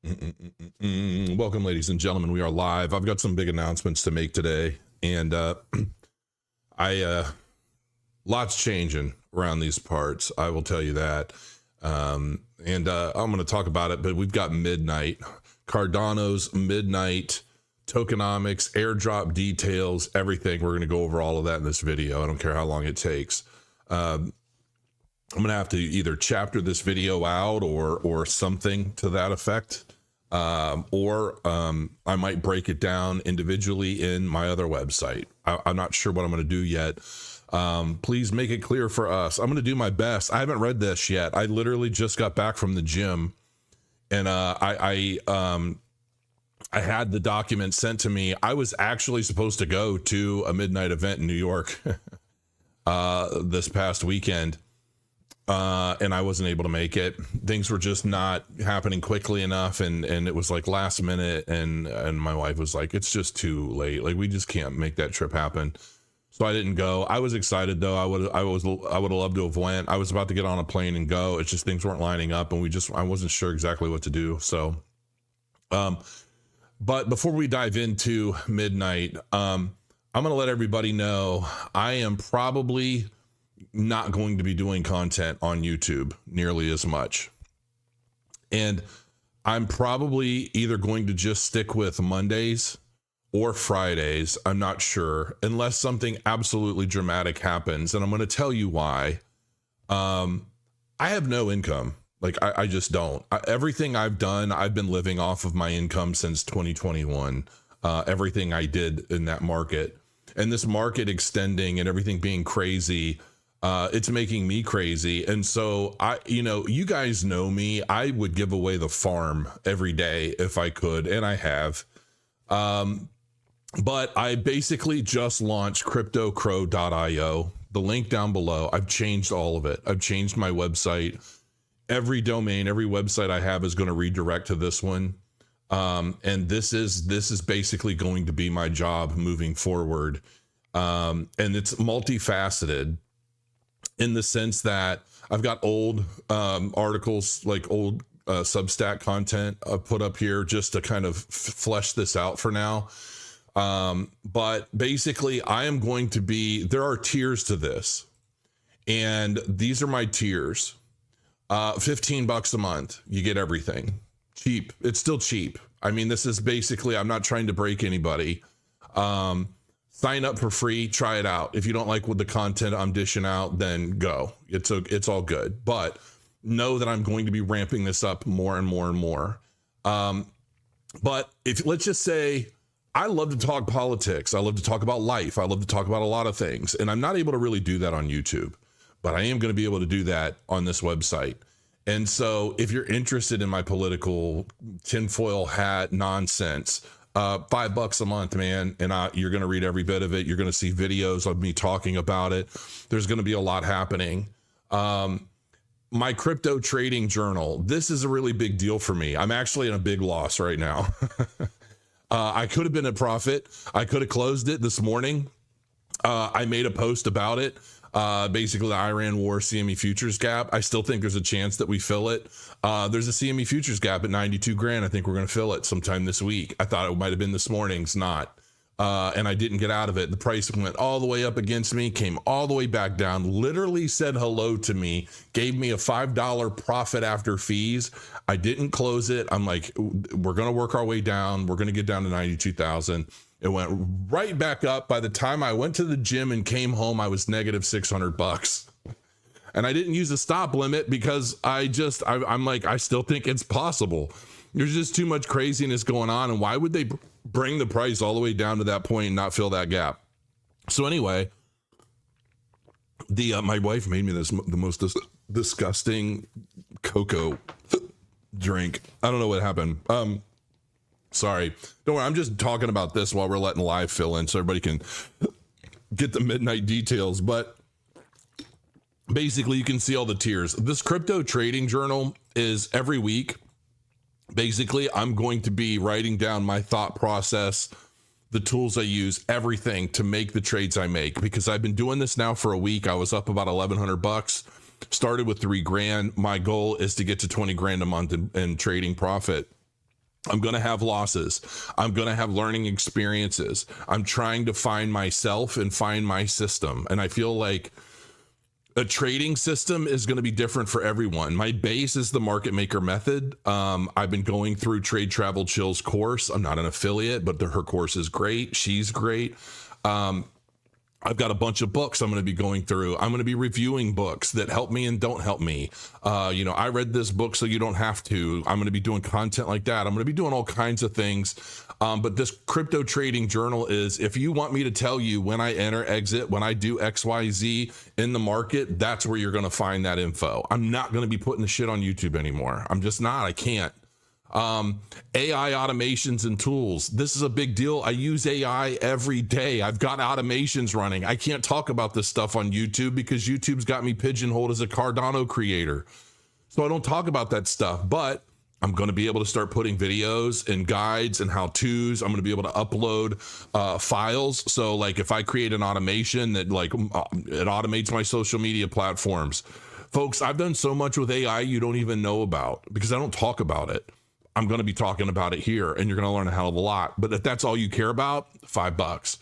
Welcome, ladies and gentlemen. We are live. I've got some big announcements to make today, and lots changing around these parts. I will tell you that. I'm going to talk about it, but we've got midnight, Cardano's midnight tokenomics, airdrop details, everything. We're going to go over all of that in this video. I don't care how long it takes. I'm going to have to either chapter this video out or something to that effect. Or I might break it down individually in my other website. I'm not sure what I'm going to do yet. Please make it clear for us. I'm going to do my best. I haven't read this yet. I literally just got back from the gym, and I had the document sent to me. I was actually supposed to go to a midnight event in New York this past weekend. And I wasn't able to make it. Things were just not happening quickly enough, and it was like last minute, and my wife was like, it's just too late. Like, we just can't make that trip happen. So I didn't go. I was excited though. I would have loved to have went. I was about to get on a plane and go. It's just things weren't lining up, and I wasn't sure exactly what to do. So but before we dive into midnight, I'm going to let everybody know I am probably not going to be doing content on YouTube nearly as much. And I'm probably either going to just stick with Mondays or Fridays. I'm not sure, unless something absolutely dramatic happens. And I'm going to tell you why. I have no income. Like, I just don't. Everything I've done, I've been living off of my income since 2021. Everything I did in that market, and this market extending and everything being crazy, it's making me crazy. And so you guys know me. I would give away the farm every day if I could, and I have. But I basically just launched cryptocrow.io. The link down below. I've changed all of it. I've changed my website. Every domain, every website I have is going to redirect to this one. And this is basically going to be my job moving forward. And it's multifaceted, in the sense that I've got old articles, like old Substack content put up here just to kind of flesh this out for now. But basically I am going to there are tiers to this, and these are my tiers. $15 a month, you get everything. Cheap. It's still cheap. I mean, this is basically, I'm not trying to break anybody. Sign up for free, try it out. If you don't like what the content I'm dishing out, then go. It's all good. But know that I'm going to be ramping this up more and more and more. But let's just say, I love to talk politics. I love to talk about life. I love to talk about a lot of things. And I'm not able to really do that on YouTube, but I am going to be able to do that on this website. And so if you're interested in my political tinfoil hat nonsense, $5 a month, man, and you're going to read every bit of it. You're going to see videos of me talking about it. There's going to be a lot happening. My crypto trading journal, this is a really big deal for me. I'm actually in a big loss right now. I could have been a profit. I could have closed it this morning. I made a post about it. Basically the Iran war CME futures gap. I still think there's a chance that we fill it. There's a CME futures gap at 92 grand. I think we're going to fill it sometime this week. I thought it might've been this morning. It's not. And I didn't get out of it. The price went all the way up against me, came all the way back down, literally said hello to me, gave me a $5 profit after fees. I didn't close it. I'm like, we're going to work our way down. We're going to get down to 92,000. It went right back up. By the time I went to the gym and came home, I was negative $600. And I didn't use a stop limit because I'm like, I still think it's possible. There's just too much craziness going on. And why would they bring the price all the way down to that point and not fill that gap? So anyway, my wife made me the most disgusting cocoa drink. I don't know what happened. Sorry. Don't worry. I'm just talking about this while we're letting live fill in so everybody can get the midnight details. But basically, you can see all the tiers. This crypto trading journal is every week. Basically, I'm going to be writing down my thought process, the tools I use, everything to make the trades I make, because I've been doing this now for a week. I was up about $1,100, started with $3 grand. My goal is to get to 20 grand a month in trading profit. I'm going to have losses. I'm going to have learning experiences. I'm trying to find myself and find my system. And I feel like a trading system is going to be different for everyone. My base is the market maker method. I've been going through Trade Travel Chill's course. I'm not an affiliate, but her course is great. She's great. I've got a bunch of books I'm going to be going through. I'm going to be reviewing books that help me and don't help me. I read this book so you don't have to. I'm going to be doing content like that. I'm going to be doing all kinds of things. But this crypto trading journal is, if you want me to tell you when I enter, exit, when I do X, Y, Z in the market, that's where you're going to find that info. I'm not going to be putting the shit on YouTube anymore. I'm just not. I can't. AI automations and tools. This is a big deal. I use AI every day. I've got automations running. I can't talk about this stuff on YouTube because YouTube's got me pigeonholed as a Cardano creator. So I don't talk about that stuff, but I'm going to be able to start putting videos and guides and how-tos. I'm going to be able to upload files. So like if I create an automation that it automates my social media platforms. Folks, I've done so much with AI you don't even know about because I don't talk about it. I'm going to be talking about it here, and you're going to learn a hell of a lot. But if that's all you care about, $5.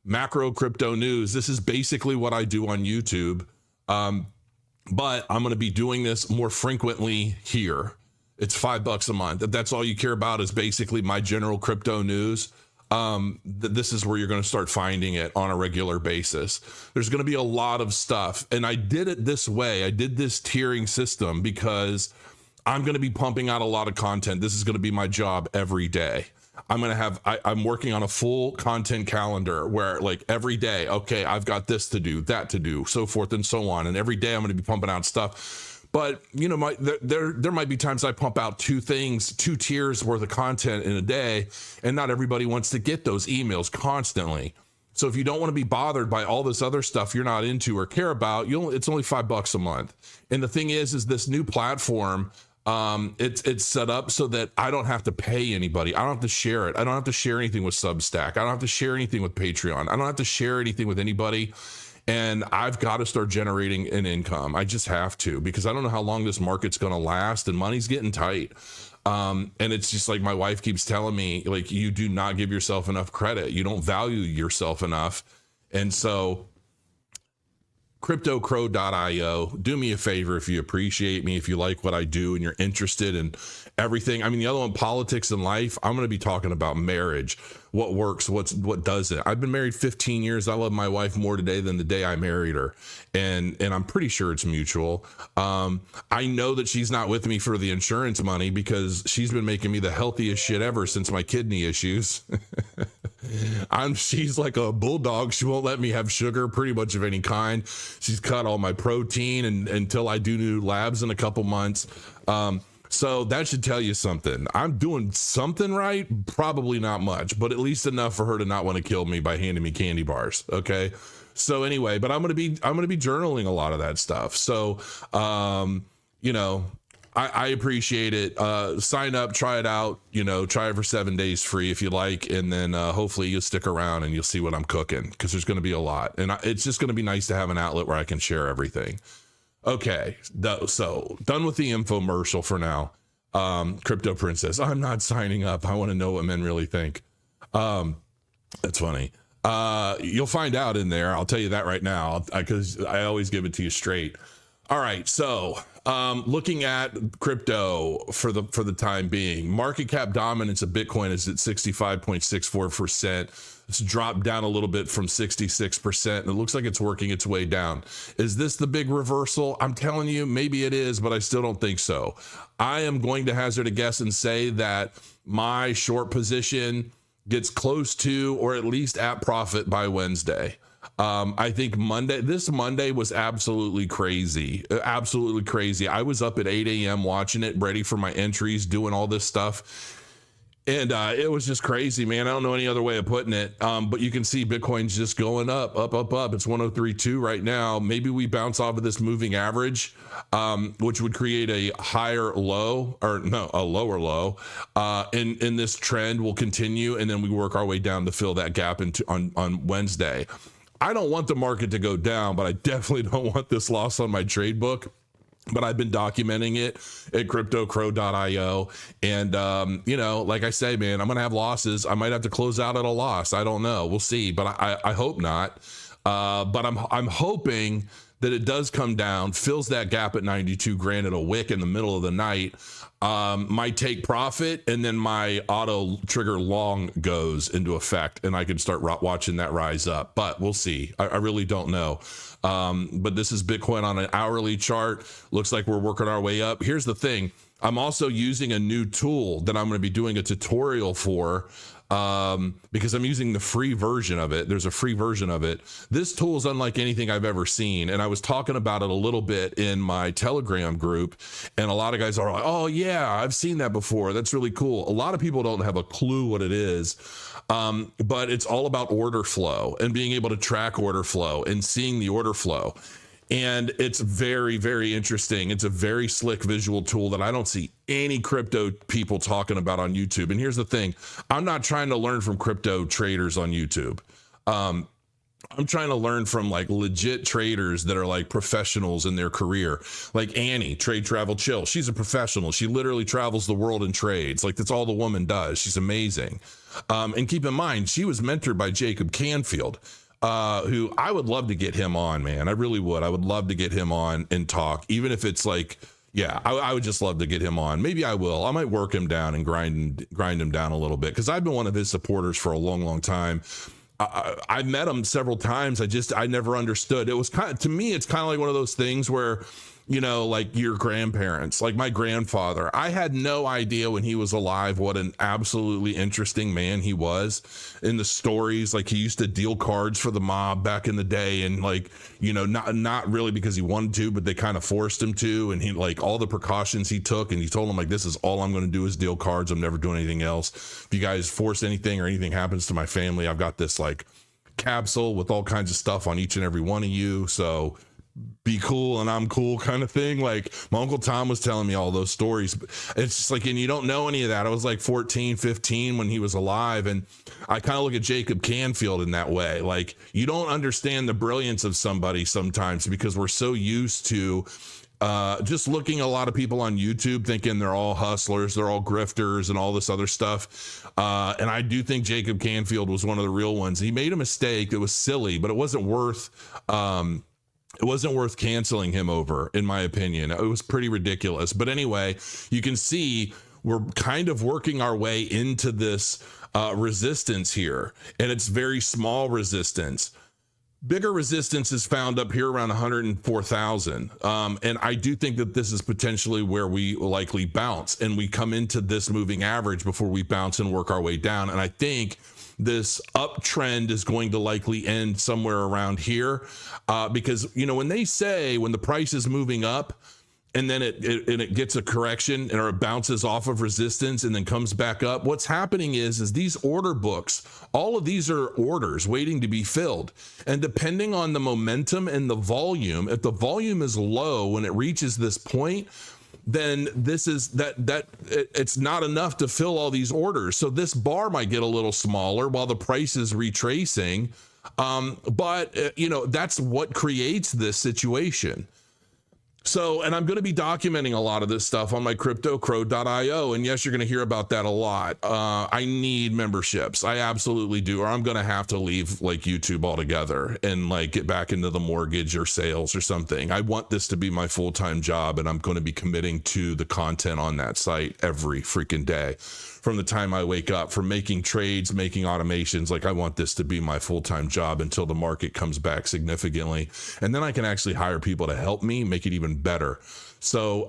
Macro crypto news. This is basically what I do on YouTube. But I'm going to be doing this more frequently here. It's $5 a month. If that's all you care about is basically my general crypto news, this is where you're going to start finding it on a regular basis. There's going to be a lot of stuff. And I did it this way. I did this tiering system because I'm going to be pumping out a lot of content. This is going to be my job every day. I'm working on a full content calendar where like every day, okay, I've got this to do, that to do, so forth and so on. And every day I'm going to be pumping out stuff. But there might be times I pump out two tiers worth of content in a day, and not everybody wants to get those emails constantly. So if you don't want to be bothered by all this other stuff you're not into or care about, it's only $5 a month. And the thing is this new platform, it's set up so that I don't have to pay anybody. I don't have to share it. I don't have to share anything with Substack. I don't have to share anything with Patreon. I don't have to share anything with anybody. And I've got to start generating an income. I just have to, because I don't know how long this market's going to last, and money's getting tight. And it's just like my wife keeps telling me, like, you do not give yourself enough credit. You don't value yourself enough. And so cryptocrow.io, do me a favor if you appreciate me, if you like what I do and you're interested in everything. I mean, the other one, politics and life, I'm going to be talking about marriage, what works, what doesn't. I've been married 15 years. I love my wife more today than the day I married her. And I'm pretty sure it's mutual. I know that she's not with me for the insurance money because she's been making me the healthiest shit ever since my kidney issues. She's like a bulldog. She won't let me have sugar pretty much of any kind. She's cut all my protein until I do new labs in a couple months. So that should tell you something. I'm doing something right, probably not much, but at least enough for her to not want to kill me by handing me candy bars. Okay. So anyway, but I'm going to be journaling a lot of that stuff. So, I appreciate it. Sign up, try it out, try it for 7 days free if you like. And then hopefully you'll stick around and you'll see what I'm cooking, because there's going to be a lot. And it's just going to be nice to have an outlet where I can share everything. Okay. So done with the infomercial for now. Crypto Princess, I'm not signing up. I want to know what men really think. That's funny. You'll find out in there. I'll tell you that right now, because I always give it to you straight. All right. So, looking at crypto for the time being, market cap dominance of Bitcoin is at 65.64%. It's dropped down a little bit from 66%, and it looks like it's working its way down. Is this the big reversal? I'm telling you, maybe it is, but I still don't think so. I am going to hazard a guess and say that my short position gets close to, or at least at profit by Wednesday. I think this Monday was absolutely crazy. Absolutely crazy. I was up at 8 a.m. watching it, ready for my entries, doing all this stuff. And it was just crazy, man. I don't know any other way of putting it. But you can see Bitcoin's just going up. It's 103.2 right now. Maybe we bounce off of this moving average, which would create a higher low, or no, a lower low. And this trend will continue, and then we work our way down to fill that gap on Wednesday. I don't want the market to go down, but I definitely don't want this loss on my trade book. but I've been documenting it at cryptocrow.io. And, you know, like I say, man, I'm going to have losses. I might have to close out at a loss. I don't know. We'll see, but I hope not. But I'm hoping that it does come down, fills that gap at 92 grand at a wick in the middle of the night. My take profit and then my auto trigger long goes into effect, and I can start watching that rise up. But we'll see. I really don't know. But this is Bitcoin on an hourly chart. Looks like we're working our way up. Here's the thing. I'm also using a new tool that I'm going to be doing a tutorial for, because I'm using the free version of it. There's a free version of it. This tool is unlike anything I've ever seen. And I was talking about it a little bit in my Telegram group, and a lot of guys are like, oh yeah, I've seen that before. That's really cool. A lot of people don't have a clue what it is. But it's all about order flow and being able to track order flow and seeing the order flow. And it's very, very interesting. It's a very slick visual tool that I don't see any crypto people talking about on YouTube. And here's the thing. I'm not trying to learn from crypto traders on YouTube. I'm trying to learn from like legit traders that are like professionals in their career. Like Annie, Trade Travel Chill. She's a professional. She literally travels the world and trades. Like that's all the woman does. She's amazing. And keep in mind, she was mentored by Jacob Canfield, who I would love to get him on, man. I really would. I would love to get him on and talk, even if it's like, yeah, I would just love to get him on. Maybe I will. I might work him down and grind him down a little bit, because I've been one of his supporters for a long, long time. I met him several times. I never understood. It was to me, it's kind of like one of those things where, you know, like your grandparents, like my grandfather, I had no idea when he was alive what an absolutely interesting man he was in the stories. Like he used to deal cards for the mob back in the day, and like, you know, not really because he wanted to, but they kind of forced him to. And he, like, all the precautions he took, and he told them, like, this is all I'm going to do is deal cards. I'm never doing anything else. If you guys force anything or anything happens to my family, I've got this like capsule with all kinds of stuff on each and every one of you. So be cool and I'm cool kind of thing. Like my Uncle Tom was telling me all those stories. It's just like, and you don't know any of that. I was like 14, 15 when he was alive. And I kind of look at Jacob Canfield in that way. Like you don't understand the brilliance of somebody sometimes because we're so used to just looking at a lot of people on YouTube thinking they're all hustlers, they're all grifters and all this other stuff. And I do think Jacob Canfield was one of the real ones. He made a mistake. It was silly, but it wasn't worth canceling him over, in my opinion. It was pretty ridiculous. But anyway, you can see we're kind of working our way into this resistance here, and it's very small resistance. Bigger resistance is found up here around 104,000. And I do think that this is potentially where we likely bounce, and we come into this moving average before we bounce and work our way down. And I think this uptrend is going to likely end somewhere around here, because, you know, when the price is moving up and then it gets a correction or it bounces off of resistance and then comes back up, what's happening is these order books, all of these are orders waiting to be filled. And depending on the momentum and the volume, if the volume is low when it reaches this point, then this is it's not enough to fill all these orders. So this bar might get a little smaller while the price is retracing. But you know, that's what creates this situation. So, and I'm going to be documenting a lot of this stuff on my cryptocrow.io. And yes, you're going to hear about that a lot. I need memberships. I absolutely do. Or I'm going to have to leave like YouTube altogether and like get back into the mortgage or sales or something. I want this to be my full-time job, and I'm going to be committing to the content on that site every freaking day. From the time I wake up, from making trades, making automations, like I want this to be my full-time job until the market comes back significantly. And then I can actually hire people to help me make it even better. So,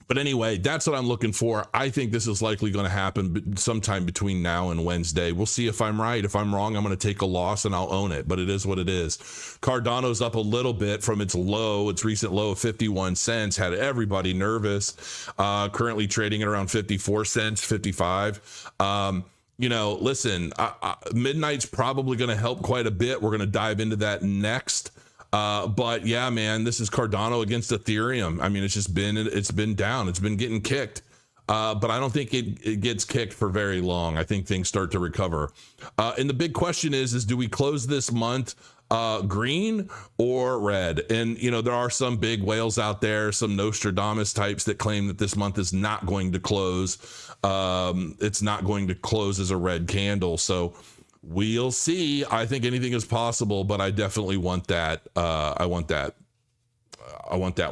but anyway, that's what I'm looking for. I think this is likely going to happen sometime between now and Wednesday. We'll see if I'm right. If I'm wrong, I'm going to take a loss and I'll own it, but it is what it is. Cardano's up a little bit from its recent low of 51 cents, had everybody nervous. Currently trading at around 54 cents, 55. You know, listen, midnight's probably going to help quite a bit. We're going to dive into that next. But yeah, man, this is Cardano against Ethereum. I mean, it's been down. It's been getting kicked. But I don't think it gets kicked for very long. I think things start to recover. And the big question is do we close this month green or red. And, you know, there are some big whales out there, some Nostradamus types that claim that this month is not going to close. It's not going to close as a red candle. So we'll see. I think anything is possible, but I definitely want that. I want that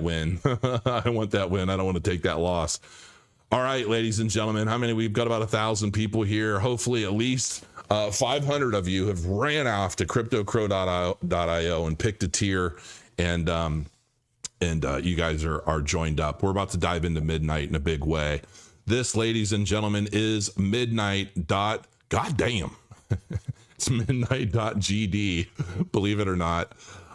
win. I want that win. I don't want to take that loss. All right, ladies and gentlemen, how many? We've got about 1,000 people here. Hopefully at least 500 of you have ran off to cryptocrow.io and picked a tier, and you guys are joined up. We're about to dive into midnight in a big way. This, ladies and gentlemen, is midnight dot. Goddamn, it's midnight.gd. Believe it or not,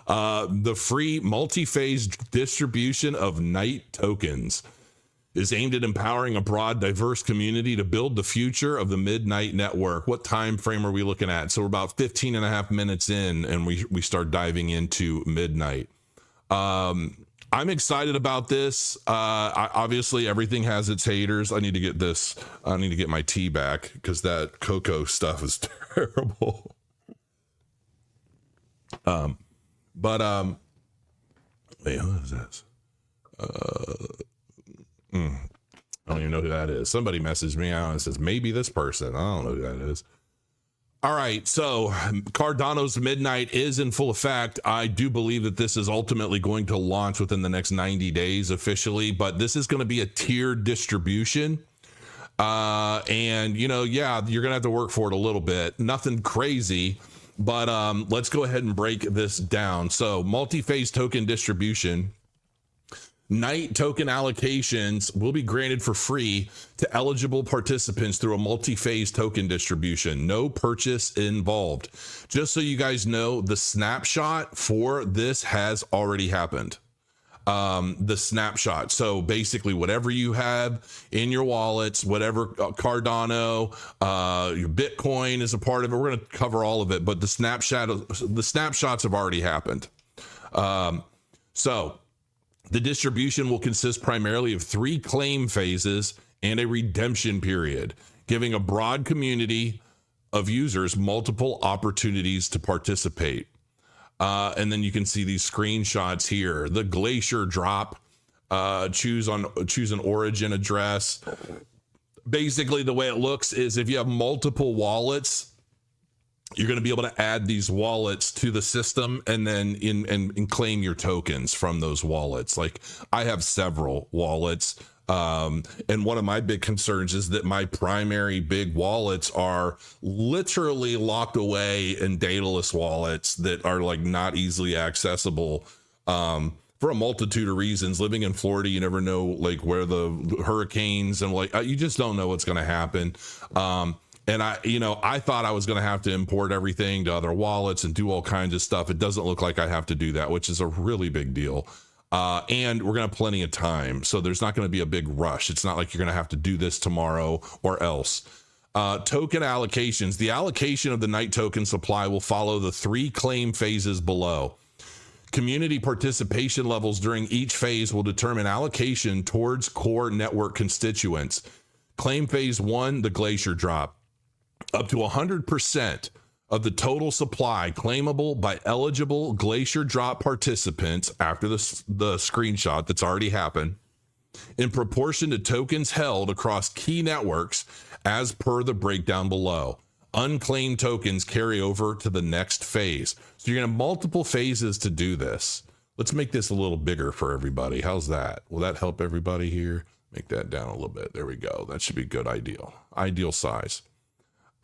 the free multi-phase distribution of night tokens is aimed at empowering a broad, diverse community to build the future of the Midnight Network. What time frame are we looking at? So we're about 15 and a half minutes in, and we start diving into midnight. I'm excited about this. Obviously, everything has its haters. I need to get this. I need to get my tea back because that cocoa stuff is terrible. Wait, who is this? I don't even know who that is. Somebody messaged me out and says, maybe this person. I don't know who that is. All right. So Cardano's midnight is in full effect. I do believe that this is ultimately going to launch within the next 90 days officially, but this is going to be a tiered distribution. And you know, yeah, you're going to have to work for it a little bit. Nothing crazy, but let's go ahead and break this down. So multi-phase token distribution. Night token allocations will be granted for free to eligible participants through a multi-phase token distribution. No purchase involved. Just so you guys know, the snapshot for this has already happened. The snapshot. So basically whatever you have in your wallets, whatever Cardano, your Bitcoin is a part of it. We're going to cover all of it, but the snapshots have already happened. So the distribution will consist primarily of 3 claim phases and a redemption period, giving a broad community of users multiple opportunities to participate. And then you can see these screenshots here. The glacier drop, choose an origin address. Basically, the way it looks is if you have multiple wallets, you're going to be able to add these wallets to the system and then and claim your tokens from those wallets. Like I have several wallets. And one of my big concerns is that my primary big wallets are literally locked away in dataless wallets that are like not easily accessible. For a multitude of reasons. Living in Florida, you never know like where the hurricanes and like, you just don't know what's going to happen. And I thought I was going to have to import everything to other wallets and do all kinds of stuff. It doesn't look like I have to do that, which is a really big deal. And we're going to have plenty of time. So there's not going to be a big rush. It's not like you're going to have to do this tomorrow or else. Token allocations. The allocation of the night token supply will follow the 3 claim phases below. Community participation levels during each phase will determine allocation towards core network constituents. Claim phase 1, the glacier drop. Up to 100% of the total supply claimable by eligible glacier drop participants after the screenshot that's already happened in proportion to tokens held across key networks as per the breakdown below. Unclaimed tokens carry over to the next phase. So you're going to have multiple phases to do this. Let's make this a little bigger for everybody. How's that? Will that help everybody here? Make that down a little bit. There we go. That should be good. Ideal size.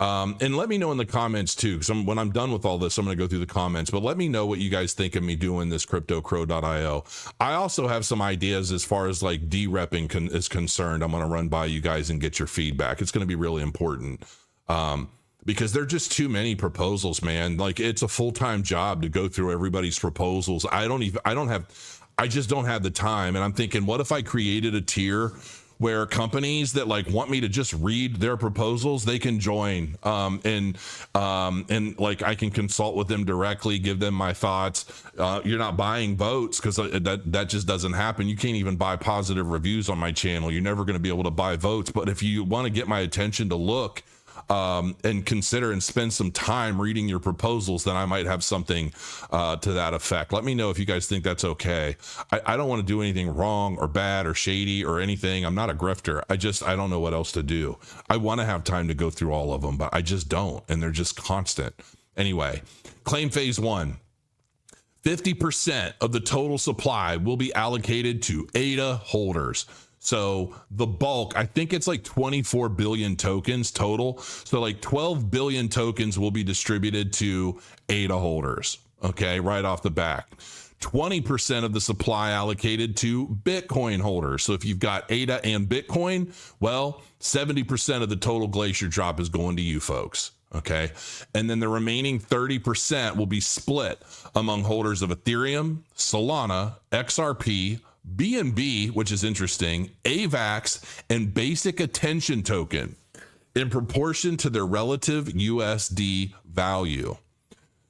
And let me know in the comments too, because when I'm done with all this, I'm going to go through the comments, but let me know what you guys think of me doing this cryptocrow.io. I also have some ideas as far as like de-repping is concerned. I'm going to run by you guys and get your feedback. It's going to be really important. Because there are just too many proposals, man. Like it's a full-time job to go through everybody's proposals. I just don't have the time. And I'm thinking, what if I created a tier where companies that like want me to just read their proposals, they can join, and like I can consult with them directly, give them my thoughts. You're not buying votes because that just doesn't happen. You can't even buy positive reviews on my channel. You're never going to be able to buy votes. But if you want to get my attention to look, and consider and spend some time reading your proposals, then I might have something to that effect. Let me know if you guys think that's okay. I don't want to do anything wrong or bad or shady or anything. I'm not a grifter. I don't know what else to do. I want to have time to go through all of them, but I just don't, and they're just constant. Anyway, claim phase 1. 50% of the total supply will be allocated to ADA holders. So the bulk, I think it's like 24 billion tokens total. So like 12 billion tokens will be distributed to ADA holders. Okay, right off the bat. 20% of the supply allocated to Bitcoin holders. So if you've got ADA and Bitcoin, well, 70% of the total Glacier drop is going to you folks. Okay. And then the remaining 30% will be split among holders of Ethereum, Solana, XRP, BNB, which is interesting, AVAX, and Basic Attention Token in proportion to their relative USD value.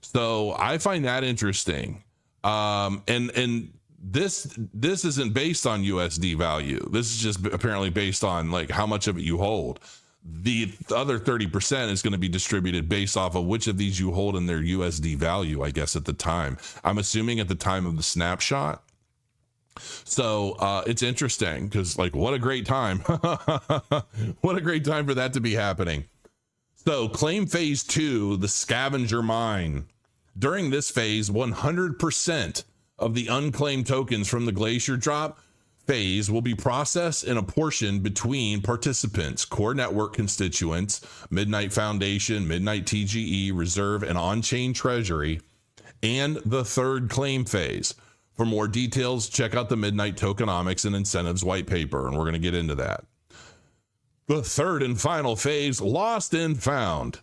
So I find that interesting. And this isn't based on USD value. This is just apparently based on like how much of it you hold. The other 30% is going to be distributed based off of which of these you hold in their USD value, I guess, at the time. I'm assuming at the time of the snapshot. So it's interesting because, like, what a great time. What a great time for that to be happening. So claim phase 2, the scavenger mine. During this phase, 100% of the unclaimed tokens from the Glacier drop phase will be processed and apportioned between participants, core network constituents, Midnight Foundation, Midnight TGE, Reserve, and on-chain treasury, and the third claim phase. For more details, check out the Midnight Tokenomics and Incentives white paper, and we're going to get into that. The third and final phase, lost and found.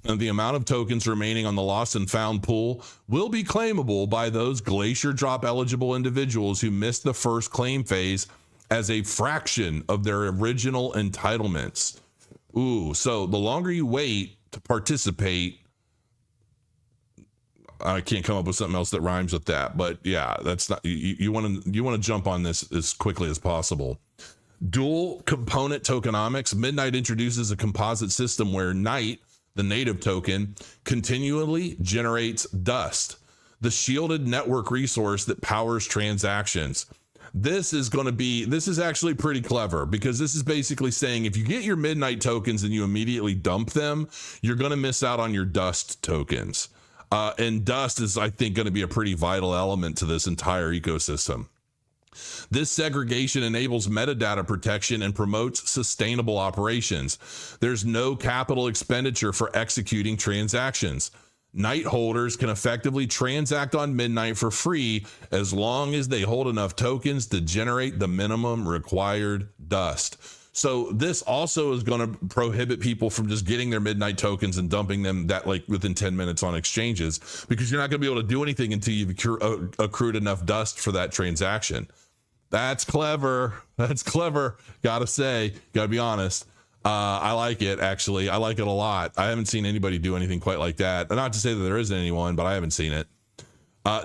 And the amount of tokens remaining on the lost and found pool will be claimable by those Glacier drop eligible individuals who missed the first claim phase as a fraction of their original entitlements. Ooh, so the longer you wait to participate, I can't come up with something else that rhymes with that, but yeah, that's not, you want to jump on this as quickly as possible. Dual component tokenomics. Midnight introduces a composite system where Night, the native token, continually generates dust, the shielded network resource that powers transactions. This is actually pretty clever because this is basically saying if you get your Midnight tokens and you immediately dump them, you're going to miss out on your dust tokens. And dust is, I think, going to be a pretty vital element to this entire ecosystem. This segregation enables metadata protection and promotes sustainable operations. There's no capital expenditure for executing transactions. Night holders can effectively transact on Midnight for free as long as they hold enough tokens to generate the minimum required dust. So this also is going to prohibit people from just getting their Midnight tokens and dumping them that like within 10 minutes on exchanges, because you're not going to be able to do anything until you've accrued enough dust for that transaction. That's clever. That's clever. Gotta say, gotta be honest. I like it, actually. I like it a lot. I haven't seen anybody do anything quite like that. Not to say that there isn't anyone, but I haven't seen it.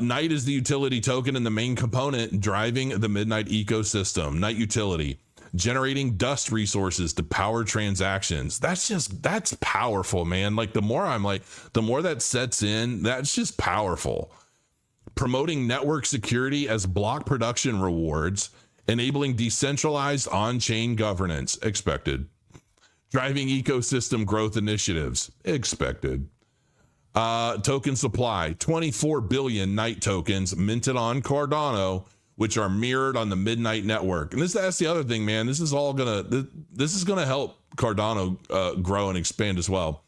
Night is the utility token and the main component driving the Midnight ecosystem. Night utility, generating dust resources to power transactions. That's powerful, man. Like the more that sets in, that's just powerful. Promoting network security as block production rewards, enabling decentralized on-chain governance, expected. Driving ecosystem growth initiatives, expected. Token supply, 24 billion Night tokens minted on Cardano, which are mirrored on the Midnight network. And that's the other thing, man. This is gonna help Cardano grow and expand as well.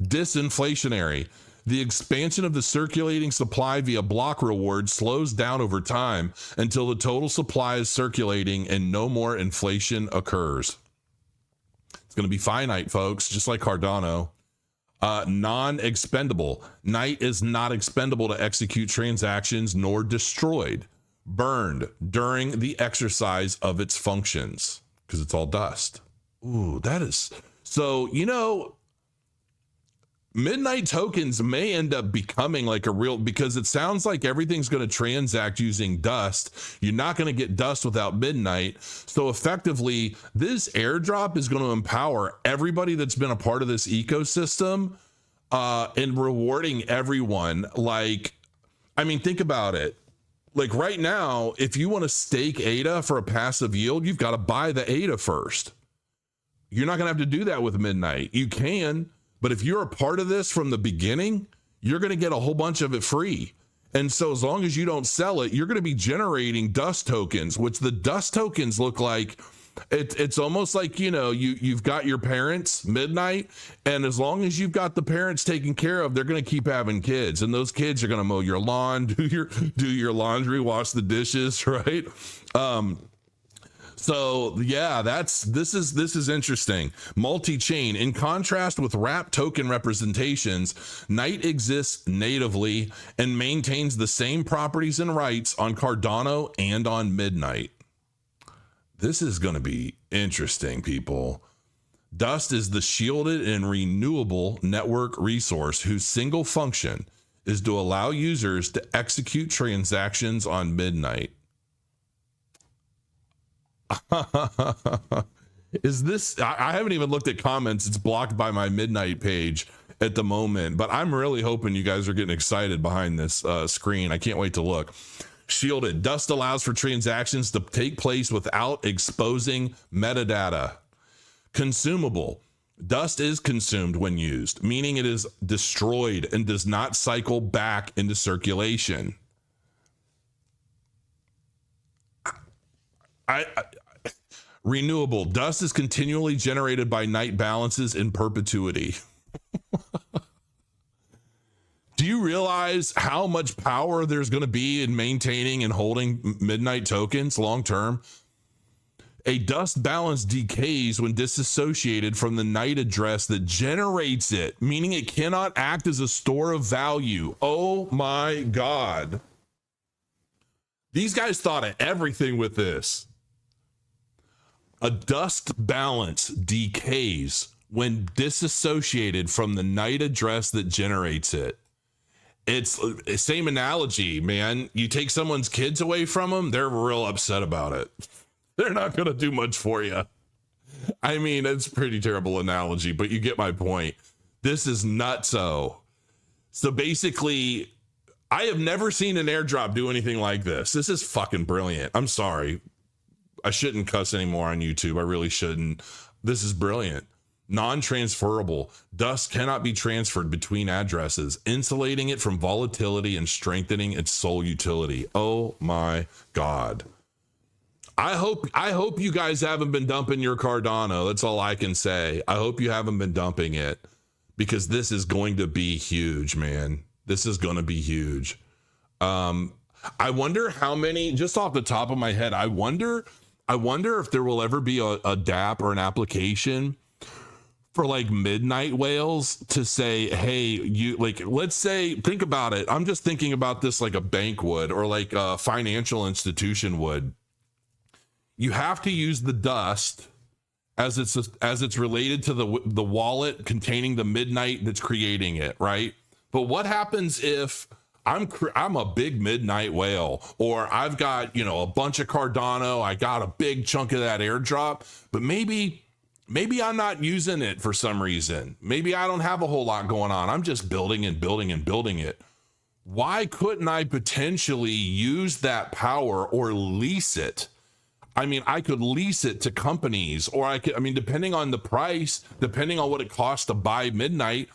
Disinflationary. The expansion of the circulating supply via block rewards slows down over time until the total supply is circulating and no more inflation occurs. It's going to be finite, folks, just like Cardano. Non-expendable. Night is not expendable to execute transactions nor destroyed, burned during the exercise of its functions because it's all dust. Ooh, that is so, Midnight tokens may end up becoming like a real, because it sounds like everything's going to transact using dust. You're not going to get dust without midnight. So effectively, this airdrop is going to empower everybody that's been a part of this ecosystem, and rewarding everyone. Like, I mean, think about it. Like right now, if you want to stake ADA for a passive yield, you've got to buy the ADA first. You're not going to have to do that with midnight. You can, but if you're a part of this from the beginning, you're going to get a whole bunch of it free. And so as long as you don't sell it, you're going to be generating dust tokens, which the dust tokens look like, it's almost like, you know, you've got your parents midnight, and as long as you've got the parents taken care of, they're going to keep having kids, and those kids are going to mow your lawn, do your laundry, wash the dishes, right? So yeah, this is interesting. Multi-chain. In contrast with wrap token representations, Night exists natively and maintains the same properties and rights on Cardano and on Midnight. This is going to be interesting, people. Dust is the shielded and renewable network resource whose single function is to allow users to execute transactions on Midnight. Is this, I haven't even looked at comments. It's blocked by my Midnight page at the moment, but I'm really hoping you guys are getting excited behind this screen. I can't wait to look. Shielded. Dust allows for transactions to take place without exposing metadata. Consumable. Dust is consumed when used, meaning it is destroyed and does not cycle back into circulation. Renewable. Dust is continually generated by Night balances in perpetuity. Do you realize how much power there's going to be in maintaining and holding Midnight tokens long term? A dust balance decays when disassociated from the Night address that generates it, meaning it cannot act as a store of value. Oh my God. These guys thought of everything with this. A dust balance decays when disassociated from the Night address that generates it. It's the same analogy, man. You take someone's kids away from them, they're real upset about it. They're not going to do much for you. I mean, it's a pretty terrible analogy, but you get my point. This is nutso. So basically, I have never seen an airdrop do anything like this. This is fucking brilliant. I'm sorry. I shouldn't cuss anymore on YouTube. I really shouldn't. This is brilliant. Non-transferable. Dust cannot be transferred between addresses, insulating it from volatility and strengthening its sole utility. Oh my God. I hope you guys haven't been dumping your Cardano. That's all I can say. I hope you haven't been dumping it, because this is going to be huge, man. This is going to be huge. I wonder how many, just off the top of my head, I wonder if there will ever be a dApp or an application for like Midnight whales to say, hey, you, like, let's say, think about it. I'm just thinking about this like a bank would, or like a financial institution would. You have to use the dust as it's related to the wallet containing the Midnight that's creating it, right? But what happens if I'm a big Midnight whale, or I've got, you know, a bunch of Cardano, I got a big chunk of that airdrop, but maybe I'm not using it for some reason. Maybe I don't have a whole lot going on. I'm just building and building and building it. Why couldn't I potentially use that power or lease it? I mean, I could lease it to companies, or I mean, depending on the price, depending on what it costs to buy Midnight,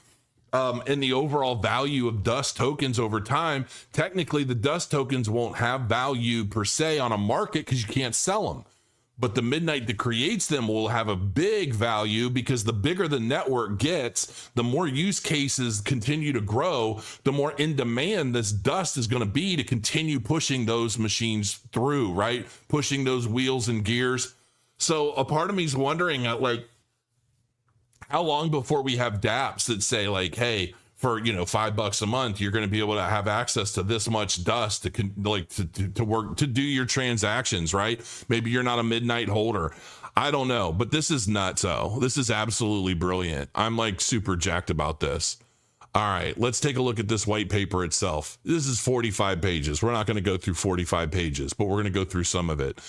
and the overall value of dust tokens over time, technically the dust tokens won't have value per se on a market because you can't sell them. But the Midnight that creates them will have a big value, because the bigger the network gets, the more use cases continue to grow, the more in demand this dust is going to be to continue pushing those machines through, right? Pushing those wheels and gears. So a part of me is wondering, like, how long before we have dApps that say like, hey, for, you know, $5 a month, you're going to be able to have access to this much dust to work, to do your transactions, right? Maybe you're not a Midnight holder. I don't know, but this is nuts. This is absolutely brilliant. I'm like super jacked about this. All right, let's take a look at this white paper itself. This is 45 pages. We're not going to go through 45 pages, but we're going to go through some of it.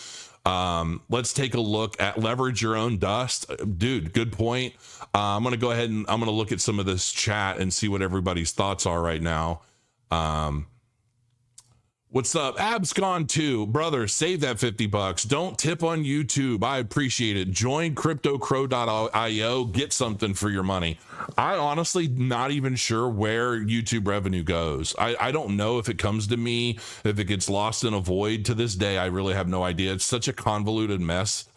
Let's take a look at leverage your own dust. Dude, good point. I'm going to go ahead and I'm going to look at some of this chat and see what everybody's thoughts are right now. What's up? Abscon 2, brother, save that $50. Don't tip on YouTube. I appreciate it. Join cryptocrow.io. Get something for your money. I honestly not even sure where YouTube revenue goes. I don't know if it comes to me, if it gets lost in a void. To this day, I really have no idea. It's such a convoluted mess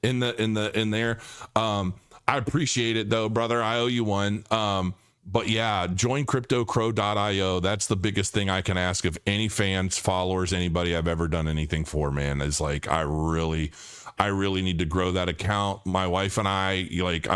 in there. I appreciate it though, brother. I owe you one. But yeah, join cryptocrow.io. That's the biggest thing I can ask of any fans, followers, anybody I've ever done anything for, man, is like, I really need to grow that account. My wife and I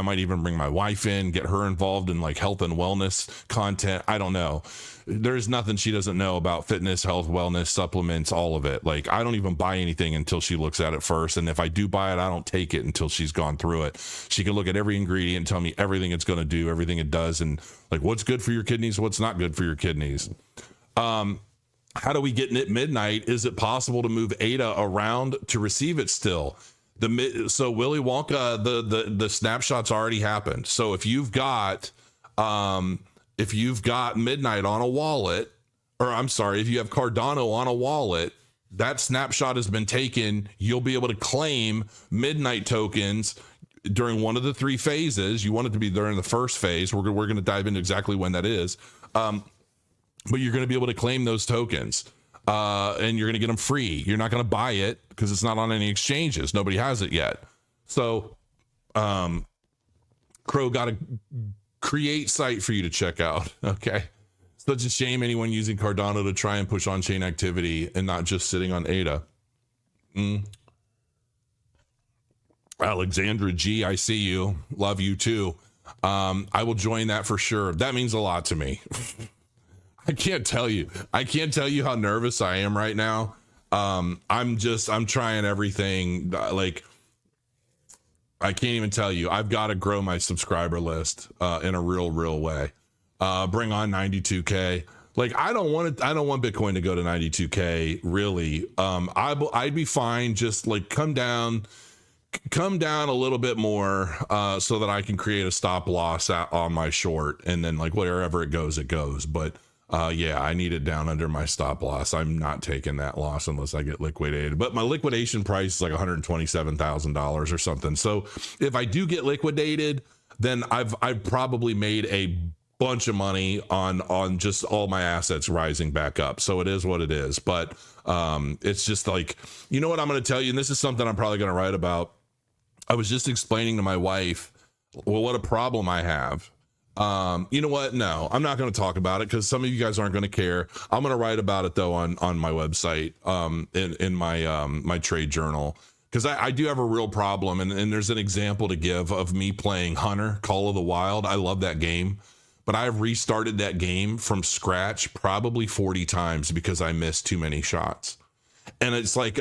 might even bring my wife in, get her involved in like health and wellness content. I don't know. There's nothing she doesn't know about fitness, health, wellness, supplements, all of it. Like, I don't even buy anything until she looks at it first. And if I do buy it, I don't take it until she's gone through it. She can look at every ingredient and tell me everything it's going to do, everything it does, and like what's good for your kidneys, what's not good for your kidneys. How do we get it midnight? Is it possible to move ADA around to receive it still? So Willy Wonka, the snapshots already happened. So if you've got midnight on a wallet, or I'm sorry, if you have Cardano on a wallet, that snapshot has been taken. You'll be able to claim midnight tokens during one of the 3 phases. You want it to be during the first phase. We're going to dive into exactly when that is. But you're going to be able to claim those tokens. And you're going to get them free. You're not going to buy it because it's not on any exchanges. Nobody has it yet. So, Crow got a create site for you to check out. Okay. Such a shame anyone using Cardano to try and push on-chain activity and not just sitting on ADA. Alexandra G, I see you. Love you too. I will join that for sure. That means a lot to me. I can't tell you how nervous I am right now. I'm trying everything. Like, I can't even tell you. I've got to grow my subscriber list in a real way. Bring on 92K. Like, I don't want Bitcoin to go to 92K really. I'd be fine. Just like come down a little bit more so that I can create a stop loss on my short, and then like wherever it goes. But yeah, I need it down under my stop loss. I'm not taking that loss unless I get liquidated. But my liquidation price is like $127,000 or something. So if I do get liquidated, then I've probably made a bunch of money on just all my assets rising back up. So it is what it is. But it's just like, you know what I'm going to tell you, and this is something I'm probably going to write about. I was just explaining to my wife, well, what a problem I have. You know what? No, I'm not going to talk about it because some of you guys aren't going to care. I'm going to write about it though on my website, in my my trade journal, because I do have a real problem, and there's an example to give of me playing Hunter Call of the Wild. I love that game, but I've restarted that game from scratch probably 40 times because I missed too many shots. And it's like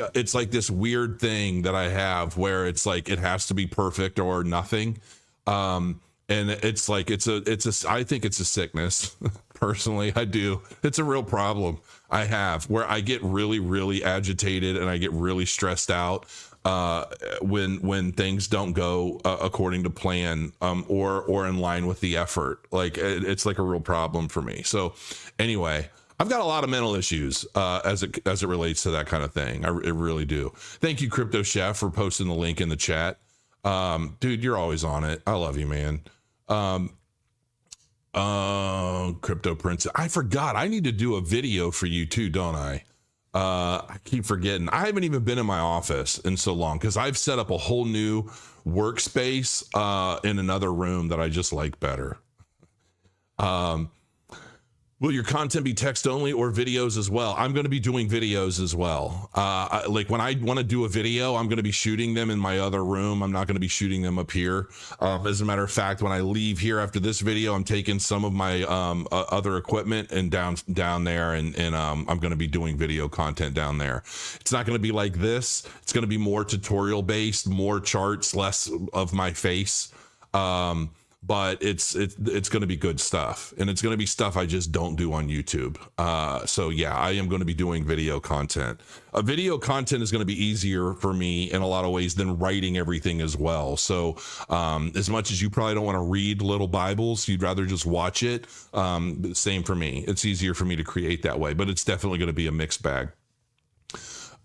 this weird thing that I have where it's like it has to be perfect or nothing. And it's like I think it's a sickness. Personally, I do. It's a real problem I have where I get really agitated and I get really stressed out when things don't go according to plan, or in line with the effort. Like it's like a real problem for me. So anyway, I've got a lot of mental issues as it relates to that kind of thing. I really do. Thank you, Crypto Chef, for posting the link in the chat. Dude, you're always on it. I love you, man. Crypto Prince. I forgot. I need to do a video for you too, don't I? I keep forgetting. I haven't even been in my office in so long because I've set up a whole new workspace in another room that I just like better. Will your content be text only or videos as well? I'm going to be doing videos as well. Like when I want to do a video, I'm going to be shooting them in my other room. I'm not going to be shooting them up here. As a matter of fact, when I leave here after this video, I'm taking some of my other equipment and down there, and I'm going to be doing video content down there. It's not going to be like this. It's going to be more tutorial based, more charts, less of my face. but it's going to be good stuff, and it's going to be stuff I just don't do on YouTube. So yeah, I am going to be doing video content. Video content is going to be easier for me in a lot of ways than writing everything as well. So as much as you probably don't want to read little Bibles, you'd rather just watch it. Same for me. It's easier for me to create that way, but it's definitely going to be a mixed bag.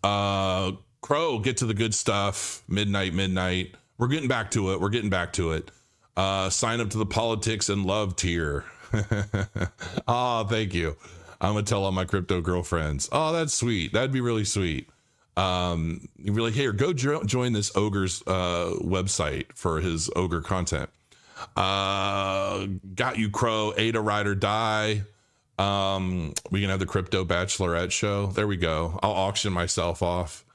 Crow, get to the good stuff. Midnight. We're getting back to it. Sign up to the politics and love tier. Oh, thank you. I'm gonna tell all my crypto girlfriends. Oh, that's sweet. That'd be really sweet. You'd be like, here, go join this ogre's website for his ogre content. Got you, Crow. Ada Ride or Die. We can have the Crypto Bachelorette show. There we go. I'll auction myself off.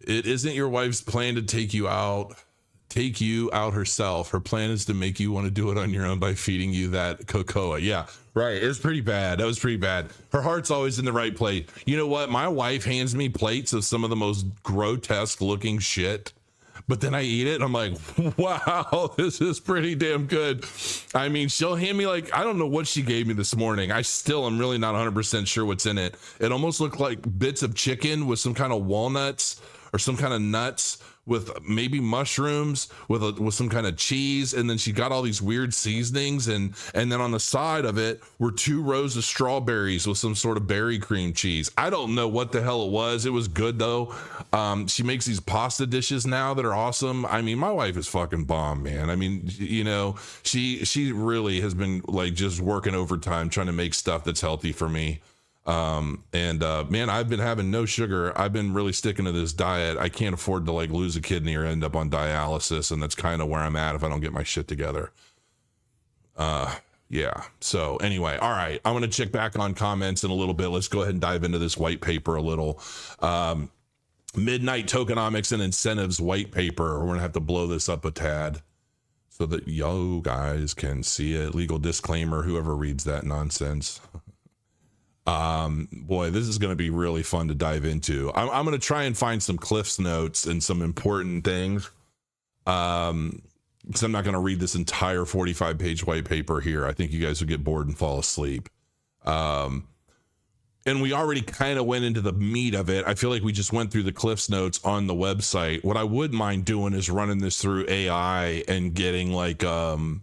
It isn't your wife's plan to take you out herself. Her plan is to make you want to do it on your own by feeding you that cocoa. Yeah, right. It's pretty bad. That was pretty bad. Her heart's always in the right place. You know what? My wife hands me plates of some of the most grotesque looking shit, but then I eat it and I'm like, wow, this is pretty damn good. I mean, she'll hand me like, I don't know what she gave me this morning. I still am really not 100% sure what's in it. It almost looked like bits of chicken with some kind of walnuts or some kind of nuts with maybe mushrooms with some kind of cheese. And then she got all these weird seasonings. And then on the side of it were 2 rows of strawberries with some sort of berry cream cheese. I don't know what the hell it was. It was good though. She makes these pasta dishes now that are awesome. I mean, my wife is fucking bomb, man. I mean, you know, she really has been like just working overtime trying to make stuff that's healthy for me. Man, I've been having no sugar. I've been really sticking to this diet. I can't afford to like lose a kidney or end up on dialysis. And that's kind of where I'm at if I don't get my shit together. Yeah. So anyway, all right. I'm going to check back on comments in a little bit. Let's go ahead and dive into this white paper a little. Midnight Tokenomics and Incentives white paper. We're going to have to blow this up a tad so that you guys can see it. Legal disclaimer, whoever reads that nonsense. Boy, this is going to be really fun to dive into. I'm going to try and find some Cliff's notes and some important things. Because I'm not going to read this entire 45-page white paper here. I think you guys would get bored and fall asleep. And we already kind of went into the meat of it. I feel like we just went through the Cliff's notes on the website. What I would mind doing is running this through AI and getting like all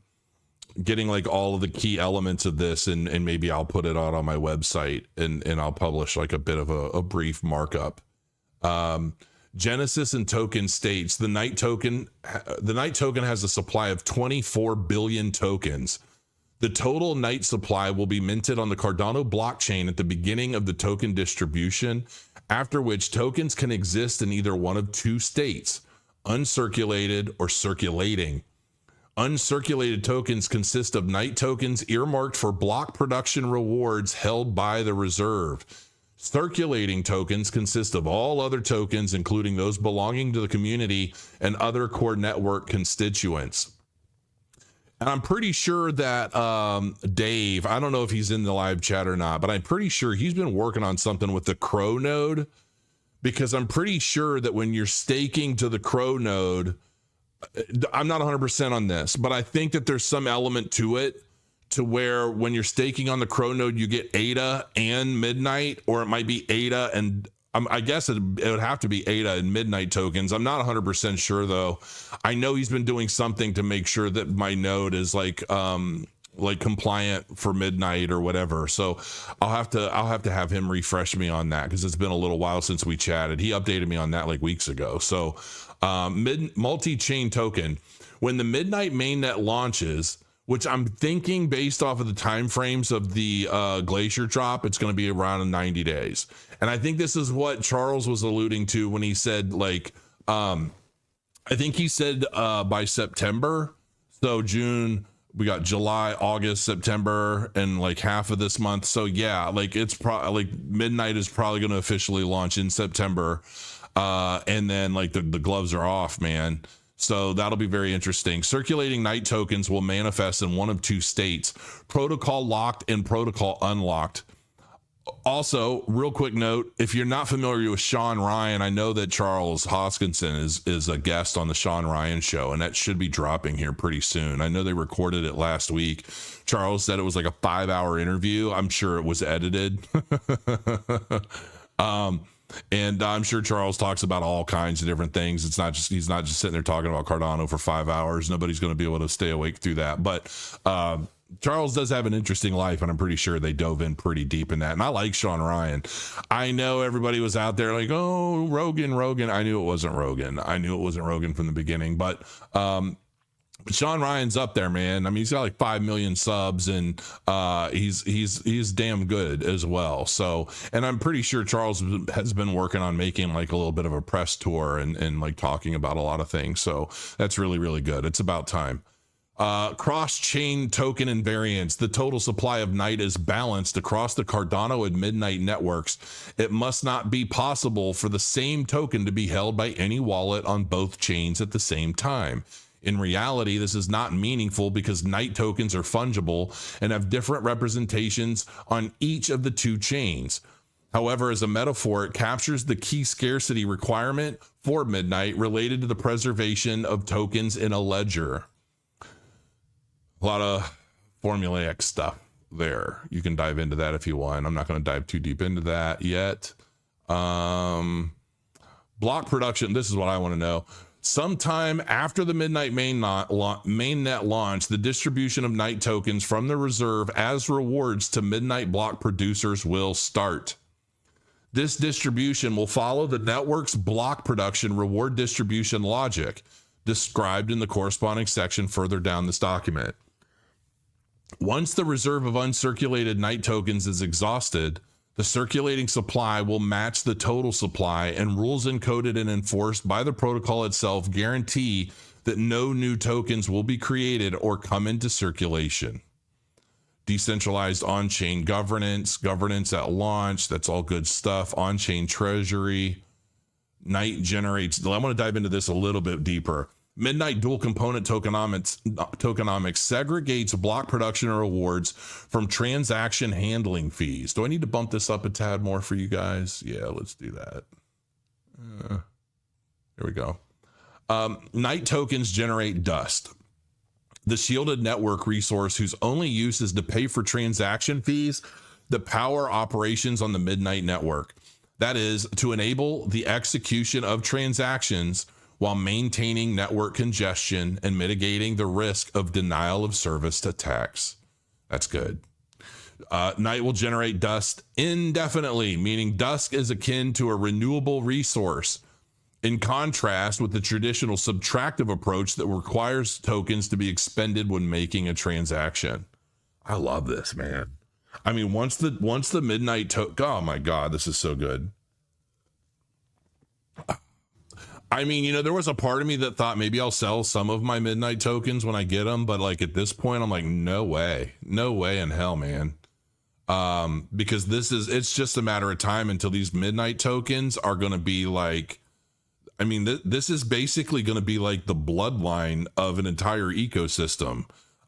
of the key elements of this, and maybe I'll put it out on my website and I'll publish like a bit of a brief markup. Genesis and Token states the Night token has a supply of 24 billion tokens. The total Night supply will be minted on the Cardano blockchain at the beginning of the token distribution, after which tokens can exist in either one of 2 states, uncirculated or circulating. Uncirculated tokens consist of Night tokens earmarked for block production rewards held by the reserve. Circulating tokens consist of all other tokens, including those belonging to the community and other core network constituents. And I'm pretty sure that Dave, I don't know if he's in the live chat or not, but I'm pretty sure he's been working on something with the Crow node, because I'm pretty sure that when you're staking to the Crow node, I'm not 100% on this, but I think that there's some element to it to where when you're staking on the Crow node, you get ADA and Midnight, or it might be ADA and I guess it would have to be ADA and Midnight tokens. I'm not 100% sure though. I know he's been doing something to make sure that my node is like compliant for Midnight or whatever. So I'll have to have him refresh me on that, because it's been a little while since we chatted. He updated me on that like weeks ago. So multi-chain token, when the Midnight mainnet launches, which I'm thinking based off of the time frames of the glacier drop, it's going to be around 90 days. And I think this is what Charles was alluding to when he said like I think he said by September. So June, we got July, August, September, and like half of this month. So yeah, like it's probably like Midnight is probably going to officially launch in September. And then like the gloves are off, man. So that'll be very interesting. Circulating Night tokens will manifest in one of 2 states, protocol locked and protocol unlocked. Also, real quick note, if you're not familiar with Sean Ryan, I know that Charles Hoskinson is a guest on the Sean Ryan show, and that should be dropping here pretty soon. I know they recorded it last week. Charles said it was like a 5-hour interview. I'm sure it was edited. And I'm sure Charles talks about all kinds of different things. He's not just sitting there talking about Cardano for 5 hours. Nobody's going to be able to stay awake through that. But Charles does have an interesting life, and I'm pretty sure they dove in pretty deep in that. And I like Sean Ryan. I know everybody was out there like, oh, Rogan. I knew it wasn't Rogan. From the beginning. But Sean Ryan's up there, man. I mean, he's got like 5 million subs, and he's damn good as well. So, and I'm pretty sure Charles has been working on making like a little bit of a press tour and like talking about a lot of things. So that's really, really good. It's about time. Cross-chain token invariance. The total supply of Night is balanced across the Cardano and Midnight networks. It must not be possible for the same token to be held by any wallet on both chains at the same time. In reality, this is not meaningful because Night tokens are fungible and have different representations on each of the two chains. However, as a metaphor, it captures the key scarcity requirement for Midnight related to the preservation of tokens in a ledger. A lot of formulaic stuff there. You can dive into that if you want. I'm not going to dive too deep into that yet. Block production. This is what I want to know. Sometime after the Midnight mainnet launch, the distribution of Night tokens from the reserve as rewards to Midnight block producers will start. This distribution will follow the network's block production reward distribution logic, described in the corresponding section further down this document. Once the reserve of uncirculated Night tokens is exhausted, the circulating supply will match the total supply, and rules encoded and enforced by the protocol itself guarantee that no new tokens will be created or come into circulation. Decentralized on-chain governance at launch, that's all good stuff. On-chain treasury. Night generates, I want to dive into this a little bit deeper. Midnight dual component tokenomics segregates block production rewards from transaction handling fees. Do I need to bump this up a tad more for you guys? Yeah, let's do that. There we go. Night tokens generate dust, the shielded network resource whose only use is to pay for transaction fees that power operations on the Midnight network. That is, to enable the execution of transactions while maintaining network congestion and mitigating the risk of denial of service attacks. That's good. Night will generate dust indefinitely, meaning dust is akin to a renewable resource, in contrast with the traditional subtractive approach that requires tokens to be expended when making a transaction. I love this, man. I mean, once the Midnight oh my God, this is so good. I mean, you know, there was a part of me that thought maybe I'll sell some of my Midnight tokens when I get them, but like at this point, I'm like, no way in hell, man. Because it's just a matter of time until these Midnight tokens are going to be like, I mean, this is basically going to be like the bloodline of an entire ecosystem.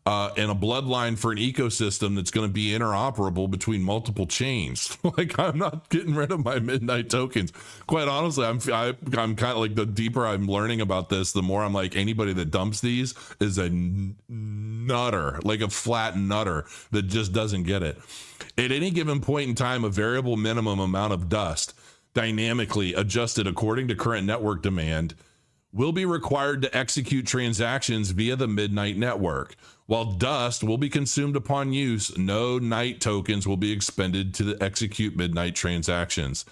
And a bloodline for an ecosystem that's going to be interoperable between multiple chains. Like, I'm not getting rid of my Midnight tokens. Quite honestly, I'm kind of like, the deeper I'm learning about this, the more I'm like, anybody that dumps these is a nutter, like a flat nutter that just doesn't get it. At any given point in time, a variable minimum amount of dust, dynamically adjusted according to current network demand, will be required to execute transactions via the Midnight network. While dust will be consumed upon use, no Night tokens will be expended to execute Midnight transactions.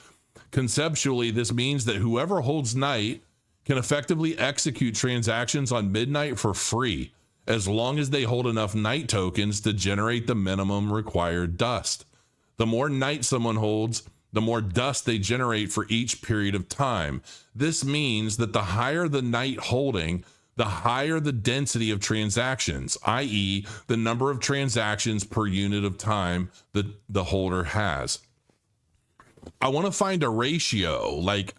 Conceptually, this means that whoever holds Night can effectively execute transactions on Midnight for free, as long as they hold enough Night tokens to generate the minimum required dust. The more Night someone holds, the more dust they generate for each period of time. This means that the higher the Night holding, the higher the density of transactions, i.e. the number of transactions per unit of time that the holder has. I want to find a ratio, like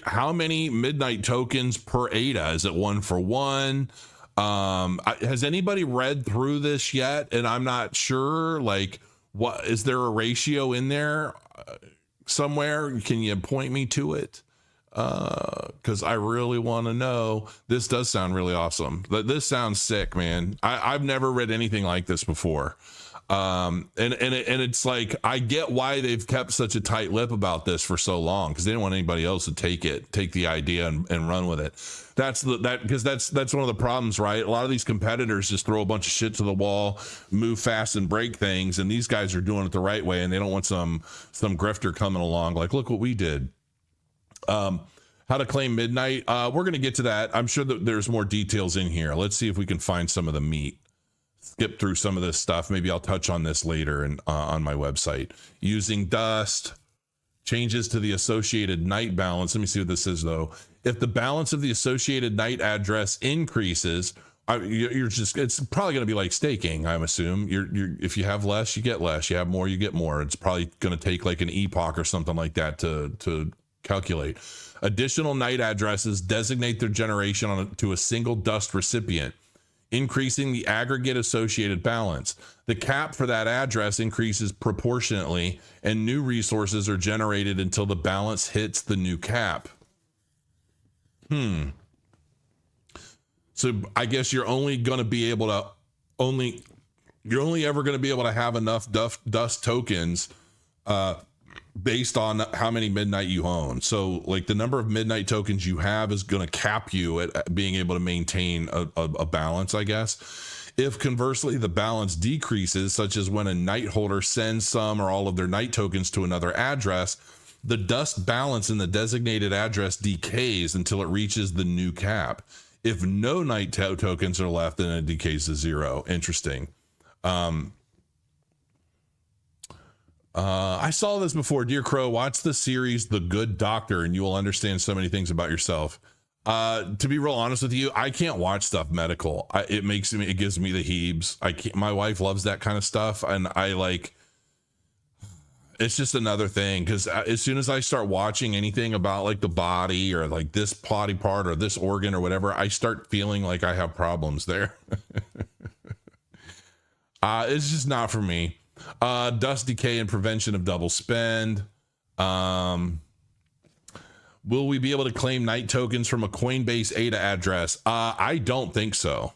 how many Midnight tokens per ADA? Is it 1 for 1? Has anybody read through this yet? And I'm not sure, like, What is there a ratio in there somewhere? Can you point me to it? Because I really want to know. This does sound really awesome. This sounds sick, man. I've never read anything like this before. And it's like, I get why they've kept such a tight lip about this for so long, because they didn't want anybody else to take the idea and run with it. That's one of the problems, right? A lot of these competitors just throw a bunch of shit to the wall, move fast and break things, and these guys are doing it the right way, and they don't want some grifter coming along like, look what we did. How to claim midnight. We're going to get to that. I'm sure that there's more details in here. Let's see if we can find some of the meat. Skip through some of this stuff. Maybe I'll touch on this later and on my website. Using dust, changes to the associated night balance. Let me see what this is though. If the balance of the associated night address increases, it's probably going to be like staking. I'm assume if you have less, you get less. You have more, you get more. It's probably going to take like an epoch or something like that to calculate. Additional night addresses designate their generation to a single dust recipient, increasing the aggregate associated balance. The cap for that address increases proportionately, and new resources are generated until the balance hits the new cap. So I guess you're only ever going to be able to have enough dust tokens based on how many midnight you own. So like the number of midnight tokens you have is going to cap you at being able to maintain a balance, I guess. If conversely the balance decreases, such as when a night holder sends some or all of their night tokens to another address, the dust balance in the designated address decays until it reaches the new cap. If no night tokens are left, then it decays to 0. Interesting. I saw this before. Dear Crow, watch the series The Good Doctor and you will understand so many things about yourself. To be real honest with you, I can't watch stuff medical. It gives me the heebs. My wife loves that kind of stuff, and it's just another thing, because as soon as I start watching anything about like the body or like this body part or this organ or whatever, I start feeling like I have problems there. It's just not for me. Dust decay and prevention of double spend. Will we be able to claim night tokens from a Coinbase ADA address? I don't think so.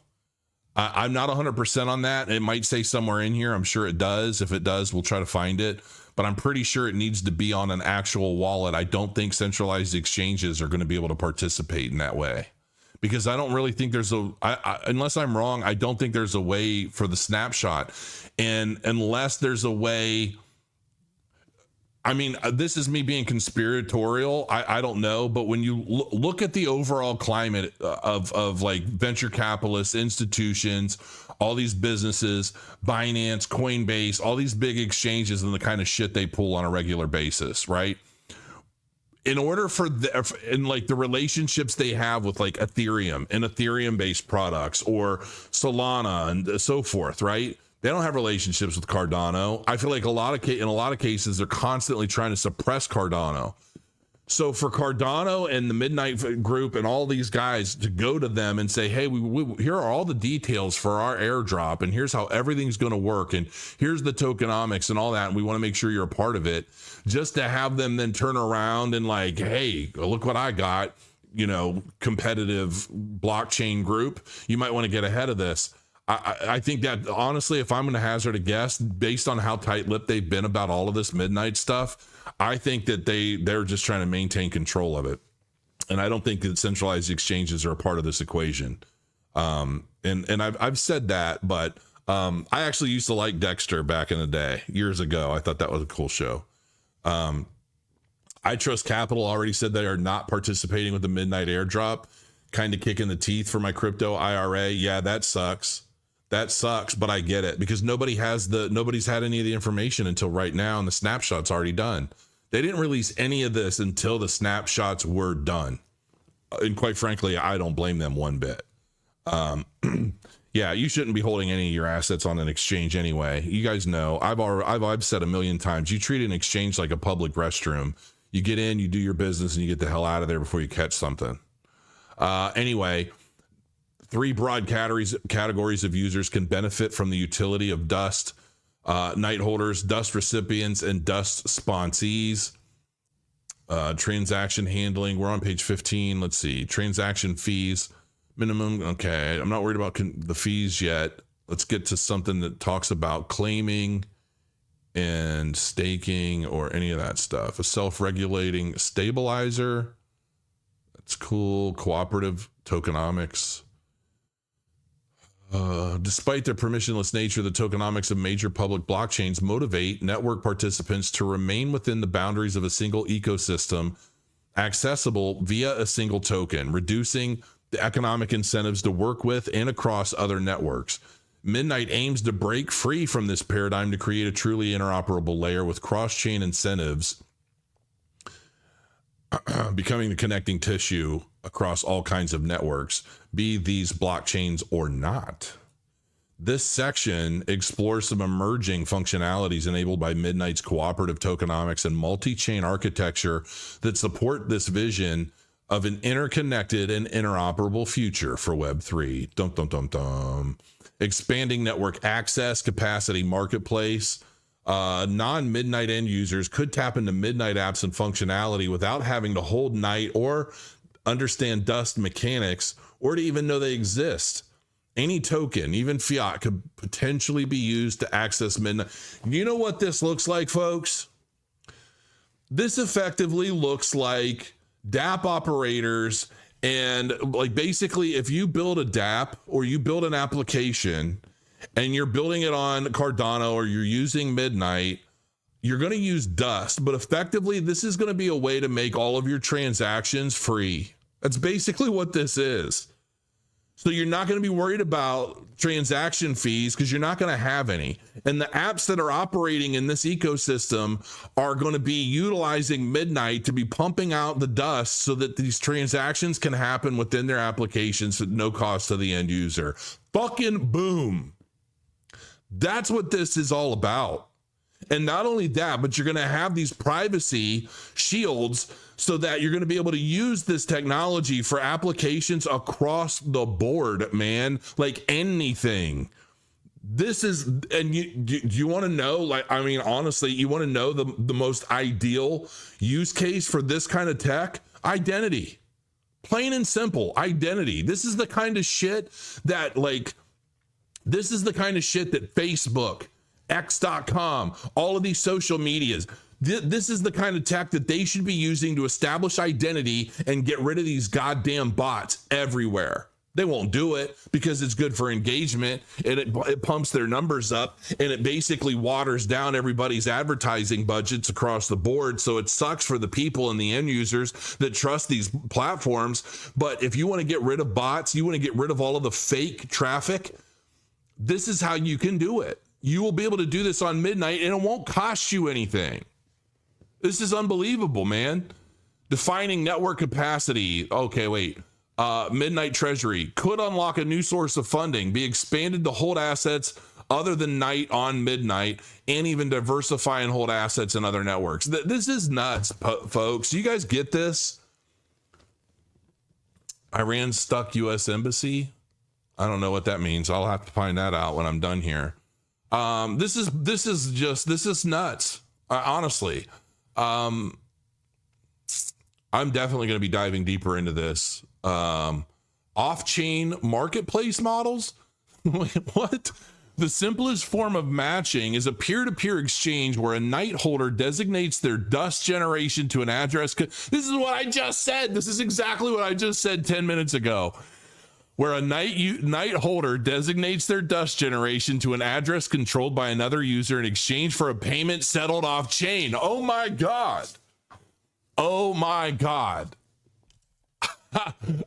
I'm not 100% on that. It might say somewhere in here. I'm sure it does. If it does, we'll try to find it. But I'm pretty sure it needs to be on an actual wallet. I don't think centralized exchanges are going to be able to participate in that way, because I don't really think there's unless I'm wrong, I don't think there's a way for the snapshot. And unless there's a way, I mean, this is me being conspiratorial. I don't know. But when you look at the overall climate of like venture capitalists, institutions, all these businesses, Binance, Coinbase, all these big exchanges and the kind of shit they pull on a regular basis, right? In order for the relationships they have with like Ethereum and Ethereum based products or Solana and so forth, right? They don't have relationships with Cardano. I feel like in a lot of cases, they're constantly trying to suppress Cardano. So for Cardano and the Midnight Group and all these guys to go to them and say, hey, here are all the details for our airdrop, and here's how everything's going to work, and here's the tokenomics and all that, and we want to make sure you're a part of it, just to have them then turn around and like, hey, look what I got, competitive blockchain group, you might want to get ahead of this. I think that honestly, if I'm going to hazard a guess, based on how tight-lipped they've been about all of this midnight stuff, I think that they're just trying to maintain control of it. And I don't think that centralized exchanges are a part of this equation. And I've said that, but I actually used to like Dexter back in the day, years ago. I thought that was a cool show. I Trust Capital already said they are not participating with the midnight airdrop, kind of kicking the teeth for my crypto IRA. Yeah, that sucks. That sucks, but I get it, because nobody's had any of the information until right now, and the snapshot's already done. They didn't release any of this until the snapshots were done. And quite frankly, I don't blame them one bit. Yeah, you shouldn't be holding any of your assets on an exchange anyway. You guys know, I've said a million times, you treat an exchange like a public restroom. You get in, you do your business, and you get the hell out of there before you catch something. Anyway, 3 broad categories of users can benefit from the utility of Dust. night holders, dust recipients, and dust sponsees. Transaction handling. We're on page 15. Let's see. Transaction fees. Minimum. Okay. I'm not worried about the fees yet. Let's get to something that talks about claiming and staking or any of that stuff. A self-regulating stabilizer. That's cool. Cooperative tokenomics. Despite their permissionless nature, the tokenomics of major public blockchains motivate network participants to remain within the boundaries of a single ecosystem, accessible via a single token, reducing the economic incentives to work with and across other networks. Midnight aims to break free from this paradigm to create a truly interoperable layer with cross-chain incentives, becoming the connecting tissue across all kinds of networks, be these blockchains or not. This section explores some emerging functionalities enabled by Midnight's cooperative tokenomics and multi-chain architecture that support this vision of an interconnected and interoperable future for Web3. Dum, dum, dum, dum. Expanding network access, capacity marketplace. Non-Midnight end users could tap into Midnight apps and functionality without having to hold Night or understand Dust mechanics or to even know they exist. Any token, even fiat, could potentially be used to access Midnight. You know what this looks like, folks? This effectively looks like dApp operators, and like basically if you build a dApp or you build an application and you're building it on Cardano or you're using Midnight, you're going to use Dust, but effectively this is going to be a way to make all of your transactions free. That's basically what this is. So you're not going to be worried about transaction fees because you're not going to have any. And the apps that are operating in this ecosystem are going to be utilizing Midnight to be pumping out the dust so that these transactions can happen within their applications at no cost to the end user. Fucking boom. That's what this is all about. And not only that, but you're going to have these privacy shields so that you're going to be able to use this technology for applications across the board, man, like anything. This is, and you want to know, like, I mean, honestly, you want to know the most ideal use case for this kind of tech? Identity. Plain and simple, identity. This is the kind of shit that, like, this is the kind of shit that Facebook, X.com, all of these social medias, this is the kind of tech that they should be using to establish identity and get rid of these goddamn bots everywhere. They won't do it because it's good for engagement and it pumps their numbers up and it basically waters down everybody's advertising budgets across the board. So it sucks for the people and the end users that trust these platforms. But if you want to get rid of bots, you want to get rid of all of the fake traffic, this is how you can do it. You will be able to do this on Midnight and it won't cost you anything. This is unbelievable, man. Defining network capacity. Okay, wait. Midnight Treasury could unlock a new source of funding, be expanded to hold assets other than Night on Midnight, and even diversify and hold assets in other networks. This is nuts, folks. You guys get this? Iran stuck U.S. embassy. I don't know what that means. I'll have to find that out when I'm done here. This is nuts. Honestly, I'm definitely going to be diving deeper into this. Off-chain marketplace models. What? The simplest form of matching is a peer-to-peer exchange where a Night holder designates their dust generation to an address. This is what I just said. This is exactly what I just said 10 minutes ago. Where a Night holder designates their dust generation to an address controlled by another user in exchange for a payment settled off chain. Oh my God. Oh my God.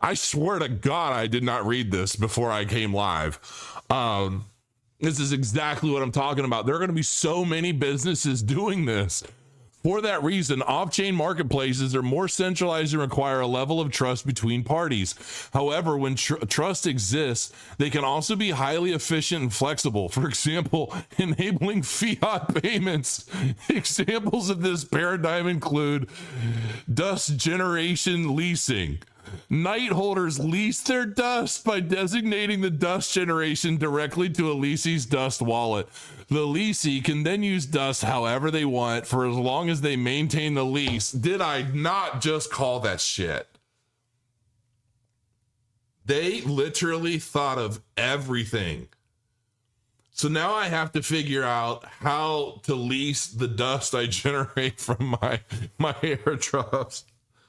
I swear to God, I did not read this before I came live. This is exactly what I'm talking about. There are going to be so many businesses doing this. For that reason, off-chain marketplaces are more centralized and require a level of trust between parties. However, when trust exists, they can also be highly efficient and flexible. For example, enabling fiat payments. Examples of this paradigm include dust generation leasing, Night holders lease their dust by designating the dust generation directly to a leasee's dust wallet. The leasee can then use dust however they want for as long as they maintain the lease. Did I not just call that shit? They literally thought of everything. So now I have to figure out how to lease the dust I generate from my airdrops.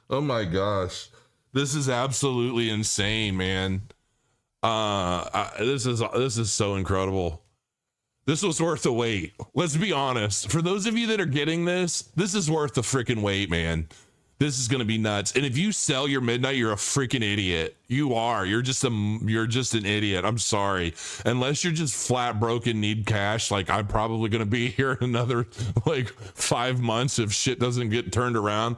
Oh my gosh. This is absolutely insane, man. This is so incredible. This was worth the wait. Let's be honest. For those of you that are getting this, this is worth the freaking wait, man. This is going to be nuts. And if you sell your midnight, you're a freaking idiot. You are. You're just an idiot. I'm sorry. Unless you're just flat broke and need cash, like I'm probably going to be here in another like 5 months if shit doesn't get turned around.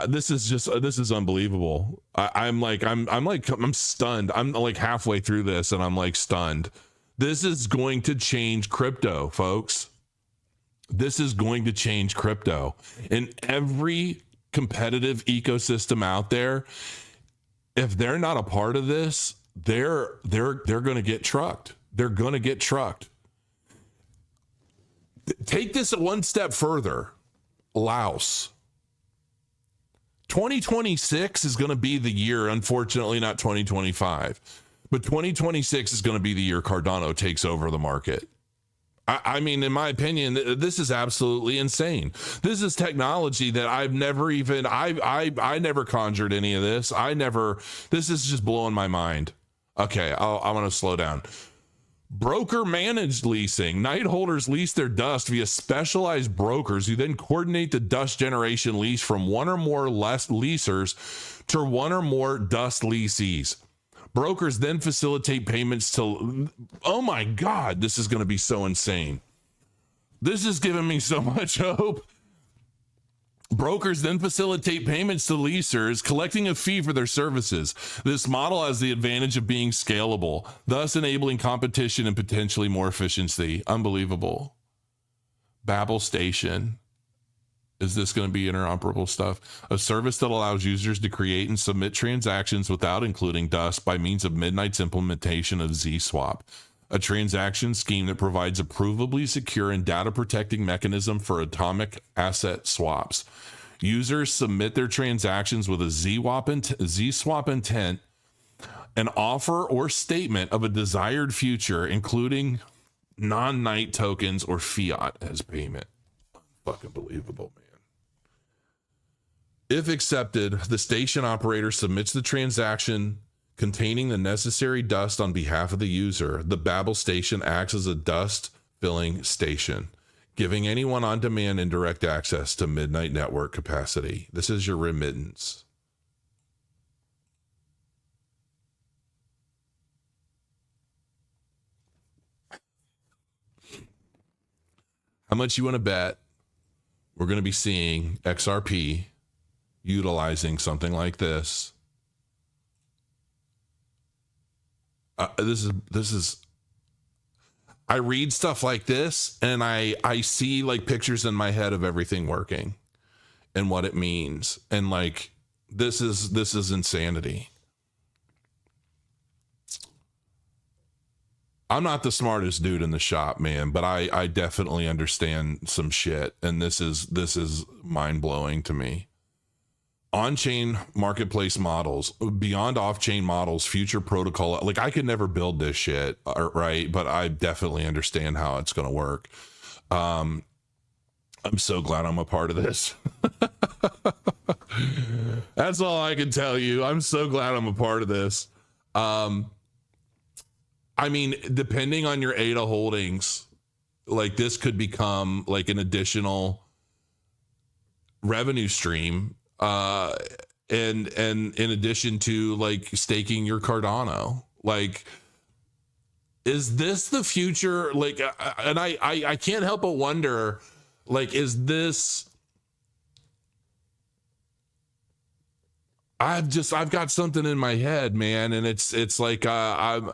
This is unbelievable. I'm stunned. I'm like halfway through this and I'm like stunned. This is going to change crypto, folks. This is going to change crypto. And every competitive ecosystem out there, if they're not a part of this, they're going to get trucked. They're going to get trucked. Take this one step further. Laos. 2026 is going to be the year, unfortunately not 2025, but 2026 is going to be the year Cardano takes over the market. I mean, in my opinion, this is absolutely insane. This is technology that I've never even, I never conjured any of this. This is just blowing my mind. Okay, I want to slow down. Broker managed leasing. Night holders lease their dust via specialized brokers who then coordinate the dust generation lease from one or more less leasers to one or more dust leasees. Brokers then facilitate payments to, oh my God, this is going to be so insane. This is giving me so much hope. Brokers then facilitate payments to leasers, collecting a fee for their services. This model has the advantage of being scalable, thus enabling competition and potentially more efficiency. Unbelievable. Babel Station. Is this going to be interoperable stuff? A service that allows users to create and submit transactions without including dust by means of Midnight's implementation of ZSwap, a transaction scheme that provides a provably secure and data protecting mechanism for atomic asset swaps. Users submit their transactions with a ZSwap intent, an offer or statement of a desired future, including non-night tokens or fiat as payment. Fucking believable, man. If accepted, the station operator submits the transaction containing the necessary dust on behalf of the user. The Babel station acts as a dust filling station, giving anyone on demand indirect access to Midnight network capacity. This is your remittance. How much you want to bet we're going to be seeing XRP utilizing something like this? This is I read stuff like this and I see like pictures in my head of everything working and what it means, and like this is insanity. I'm not the smartest dude in the shop, man, but I definitely understand some shit, and this is mind-blowing to me. On-chain marketplace models, beyond off-chain models, future protocol, like I could never build this shit, right? But I definitely understand how it's going to work. I'm so glad I'm a part of this. That's all I can tell you. I'm so glad I'm a part of this. I mean, depending on your ADA holdings, like this could become like an additional revenue stream. And in addition to like staking your Cardano, like, is this the future? Like, and I can't help but wonder, like, is this, I've got something in my head, man. And it's like, I'm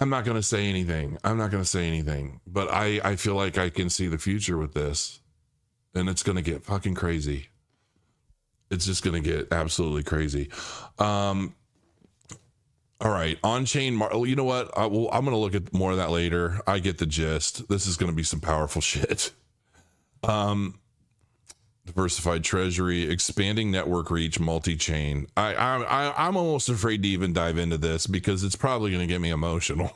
not going to say anything. I'm not going to say anything, but I feel like I can see the future with this, and it's going to get fucking crazy. It's just going to get absolutely crazy. All right, on-chain, you know what? I'm going to look at more of that later. I get the gist. This is going to be some powerful shit. Diversified treasury, expanding network reach, multi-chain. I'm almost afraid to even dive into this because it's probably going to get me emotional.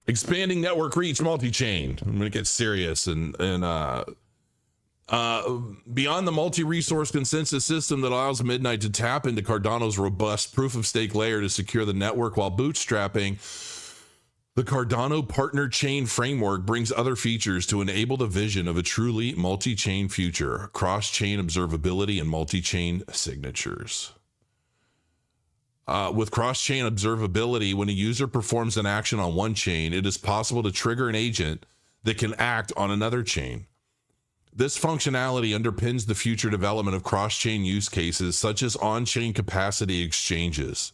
Expanding network reach, multi-chain. I'm going to get serious and beyond the multi-resource consensus system that allows Midnight to tap into Cardano's robust proof-of-stake layer to secure the network while bootstrapping, the Cardano partner chain framework brings other features to enable the vision of a truly multi-chain future, cross-chain observability and multi-chain signatures. With cross-chain observability, when a user performs an action on one chain, it is possible to trigger an agent that can act on another chain. This functionality underpins the future development of cross-chain use cases such as on-chain capacity exchanges.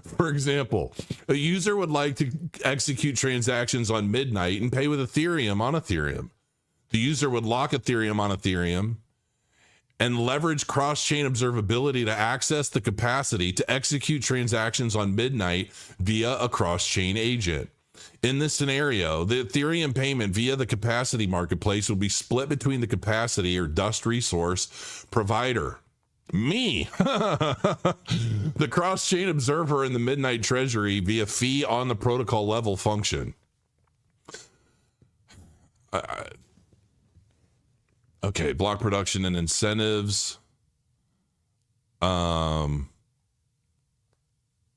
For example, a user would like to execute transactions on Midnight and pay with Ethereum on Ethereum. The user would lock Ethereum on Ethereum and leverage cross-chain observability to access the capacity to execute transactions on Midnight via a cross-chain agent. In this scenario, the Ethereum payment via the capacity marketplace will be split between the capacity or dust resource provider, me, the cross-chain observer, and the Midnight treasury via fee on the protocol level function. Okay, block production and incentives.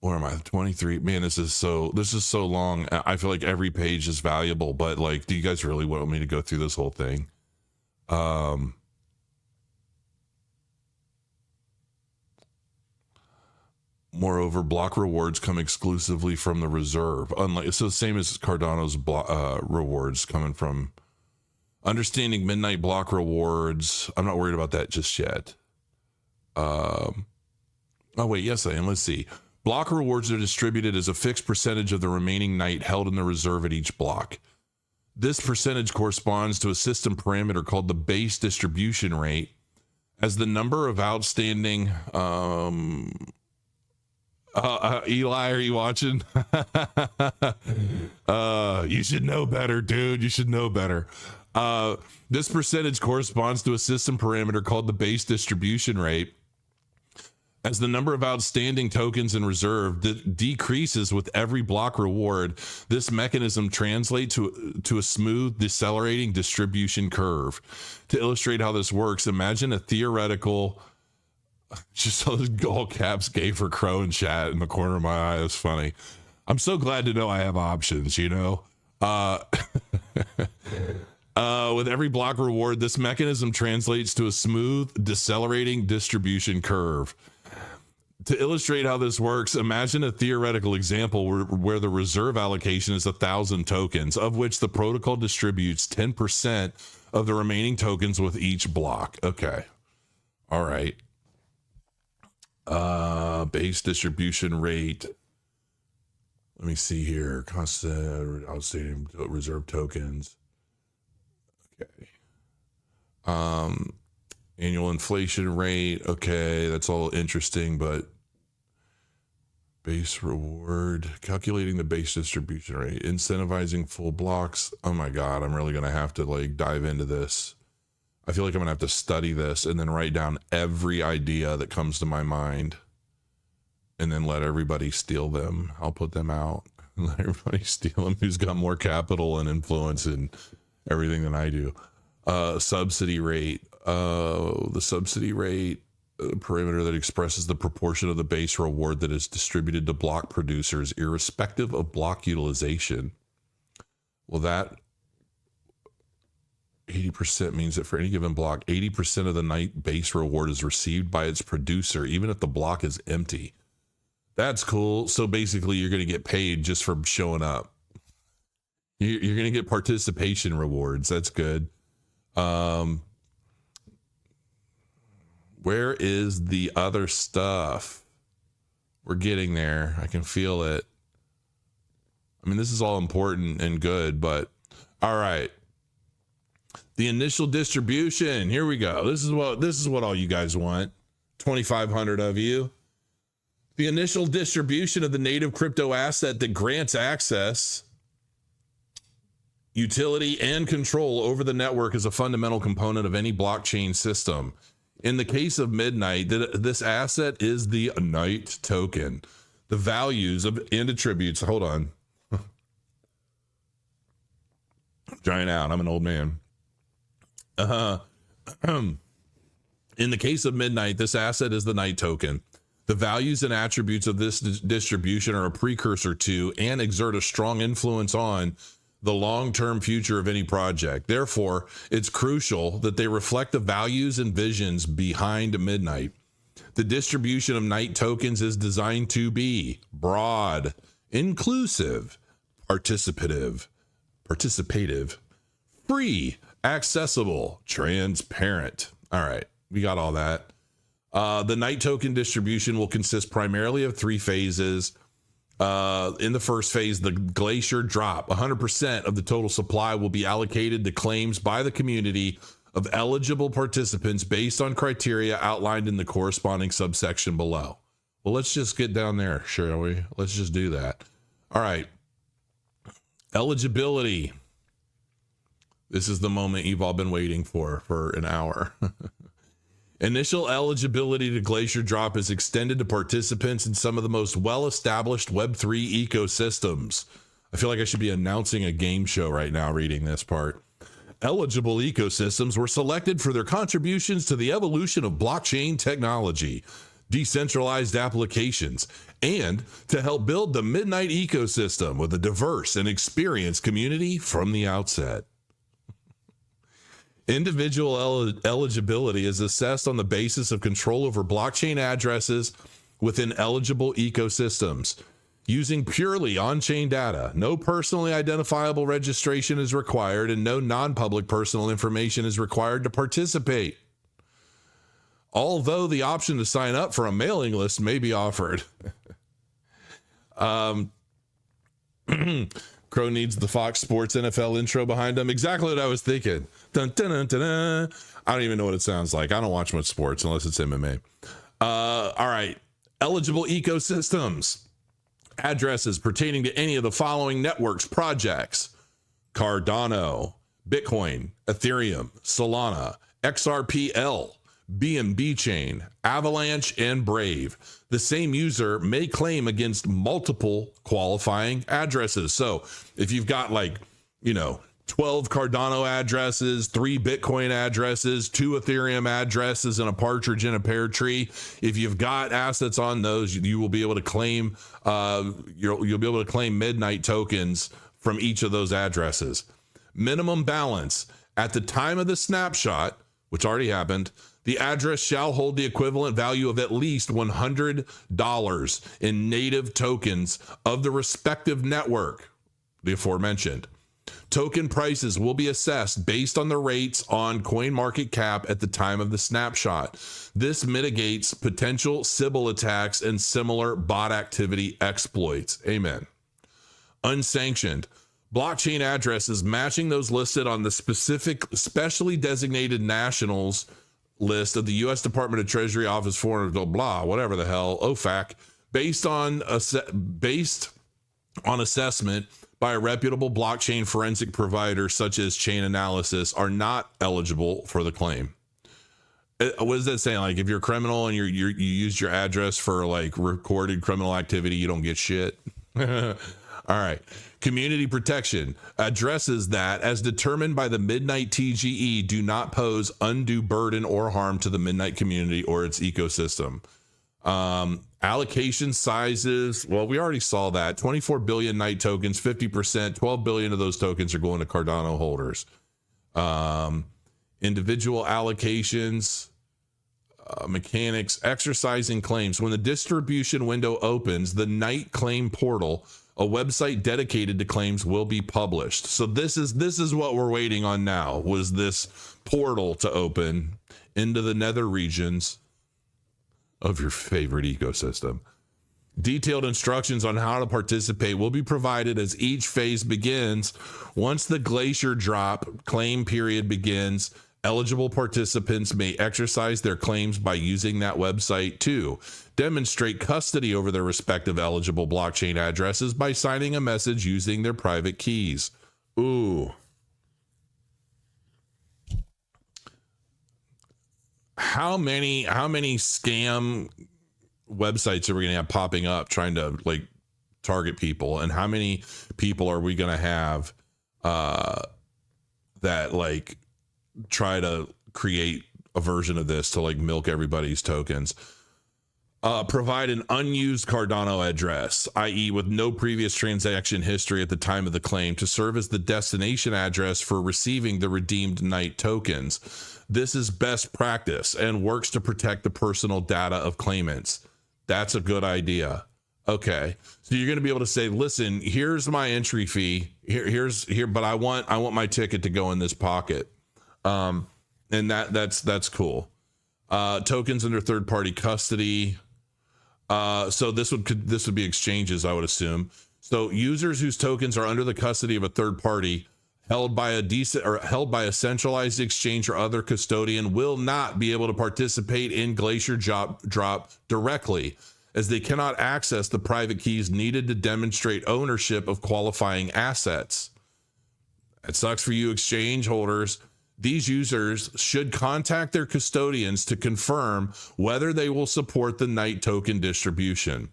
Where am I? 23. Man, this is so long. I feel like every page is valuable, but like, do you guys really want me to go through this whole thing? Moreover, block rewards come exclusively from the reserve. Unlike, so same as Cardano's rewards coming from understanding Midnight block rewards. I'm not worried about that just yet. Oh wait, yes I am. Let's see. Block rewards are distributed as a fixed percentage of the remaining night held in the reserve at each block. This percentage corresponds to a system parameter called the base distribution rate, as the number of outstanding Eli, are you watching? You should know better, dude. You should know better. This percentage corresponds to a system parameter called the base distribution rate. As the number of outstanding tokens in reserve decreases with every block reward, this mechanism translates to a smooth, decelerating distribution curve. To illustrate how this works, imagine a theoretical... Just all caps gay for crow and chat in the corner of my eye. That's funny. I'm so glad to know I have options, you know? With every block reward, this mechanism translates to a smooth, decelerating distribution curve. To illustrate how this works, imagine a theoretical example where the reserve allocation is 1,000 tokens, of which the protocol distributes 10% of the remaining tokens with each block. Okay. All right. Base distribution rate. Let me see here. Constant outstanding reserve tokens. Okay. Annual inflation rate. Okay, that's all interesting, but base reward, calculating the base distribution rate, incentivizing full blocks. Oh my God, I'm really gonna have to like dive into this. I feel like I'm gonna have to study this and then write down every idea that comes to my mind and then let everybody steal them. I'll put them out and let everybody steal them who's got more capital and influence and everything than I do. Subsidy rate. The subsidy rate parameter that expresses the proportion of the base reward that is distributed to block producers irrespective of block utilization. Well, that 80% means that for any given block, 80% of the night base reward is received by its producer, even if the block is empty. That's cool. So basically you're going to get paid just for showing up. You're going to get participation rewards. That's good. Where is the other stuff? We're getting there. I can feel it. I mean, this is all important and good, but all right. The initial distribution. Here we go. This is what all you guys want. 2,500 of you. The initial distribution of the native crypto asset that grants access, utility, and control over the network is a fundamental component of any blockchain system. In the case of Midnight, this asset is the Night token. The values and attributes. Hold on. Drying out. I'm an old man. In the case of Midnight, this asset is the Night token. The values and attributes of this distribution are a precursor to and exert a strong influence on the long-term future of any project. Therefore, it's crucial that they reflect the values and visions behind Midnight. The distribution of Night tokens is designed to be broad, inclusive, participative, free, accessible, transparent. All right, we got all that. The Night token distribution will consist primarily of 3 phases. In the first phase, the glacier drop, 100% of the total supply will be allocated to claims by the community of eligible participants based on criteria outlined in the corresponding subsection below. Well, let's just get down there, shall we? Let's just do that. All right. Eligibility. This is the moment you've all been waiting for an hour. Initial eligibility to Glacier Drop is extended to participants in some of the most well-established Web3 ecosystems. I feel like I should be announcing a game show right now reading this part. Eligible ecosystems were selected for their contributions to the evolution of blockchain technology, decentralized applications, and to help build the Midnight ecosystem with a diverse and experienced community from the outset. Individual eligibility is assessed on the basis of control over blockchain addresses within eligible ecosystems. Using purely on-chain data, no personally identifiable registration is required and no non-public personal information is required to participate. Although the option to sign up for a mailing list may be offered. Crow needs the Fox Sports NFL intro behind him. Exactly what I was thinking. Dun, dun, dun, dun, dun. I don't even know what it sounds like. I don't watch much sports unless it's MMA. All right. Eligible ecosystems. Addresses pertaining to any of the following networks, projects: Cardano, Bitcoin, Ethereum, Solana, XRPL, BNB Chain, Avalanche, and Brave. The same user may claim against multiple qualifying addresses. So if you've got 12 Cardano addresses, 3 Bitcoin addresses, 2 Ethereum addresses, and a partridge in a pear tree, if you've got assets on those, you will be able to claim you'll be able to claim Midnight tokens from each of those addresses. Minimum balance at the time of the snapshot, which already happened, the address shall hold the equivalent value of at least $100 in native tokens of the respective network, the aforementioned. Token prices will be assessed based on the rates on CoinMarketCap at the time of the snapshot. This mitigates potential Sybil attacks and similar bot activity exploits. Amen. Unsanctioned. Blockchain addresses matching those listed on the specific specially designated nationals list of the U.S. Department of Treasury Office for blah, whatever the hell, OFAC, based on assessment by a reputable blockchain forensic provider such as Chain Analysis, are not eligible for the claim. What is that saying? Like, if you're a criminal and you used your address for recorded criminal activity, you don't get shit. All right. Community protection. Addresses that, as determined by the Midnight TGE, do not pose undue burden or harm to the Midnight community or its ecosystem. Allocation sizes. Well, we already saw that. 24 billion Night tokens, 50%, 12 billion of those tokens are going to Cardano holders. Individual allocations, mechanics, exercising claims. When the distribution window opens, the Night claim portal, a website dedicated to claims, will be published. So this is what we're waiting on now, was this portal to open into the nether regions of your favorite ecosystem. Detailed instructions on how to participate will be provided as each phase begins. Once the glacier drop claim period begins, eligible participants may exercise their claims by using that website to demonstrate custody over their respective eligible blockchain addresses by signing a message using their private keys. Ooh. How many scam websites are we going to have popping up trying to like target people, and how many people are we going to have that like try to create a version of this to like milk everybody's tokens? Provide an unused Cardano address, i.e. with no previous transaction history at the time of the claim, to serve as the destination address for receiving the redeemed Knight tokens. This is best practice and works to protect the personal data of claimants. That's a good idea. Okay. So you're going to be able to say, listen, here's my entry fee here, but I want my ticket to go in this pocket. And that's cool. Tokens under third-party custody. So this would be exchanges, I would assume. So users whose tokens are under the custody of a third party, held by a centralized exchange or other custodian, will not be able to participate in Glacier drop directly, as they cannot access the private keys needed to demonstrate ownership of qualifying assets. It sucks for you exchange holders. These users should contact their custodians to confirm whether they will support the Knight token distribution.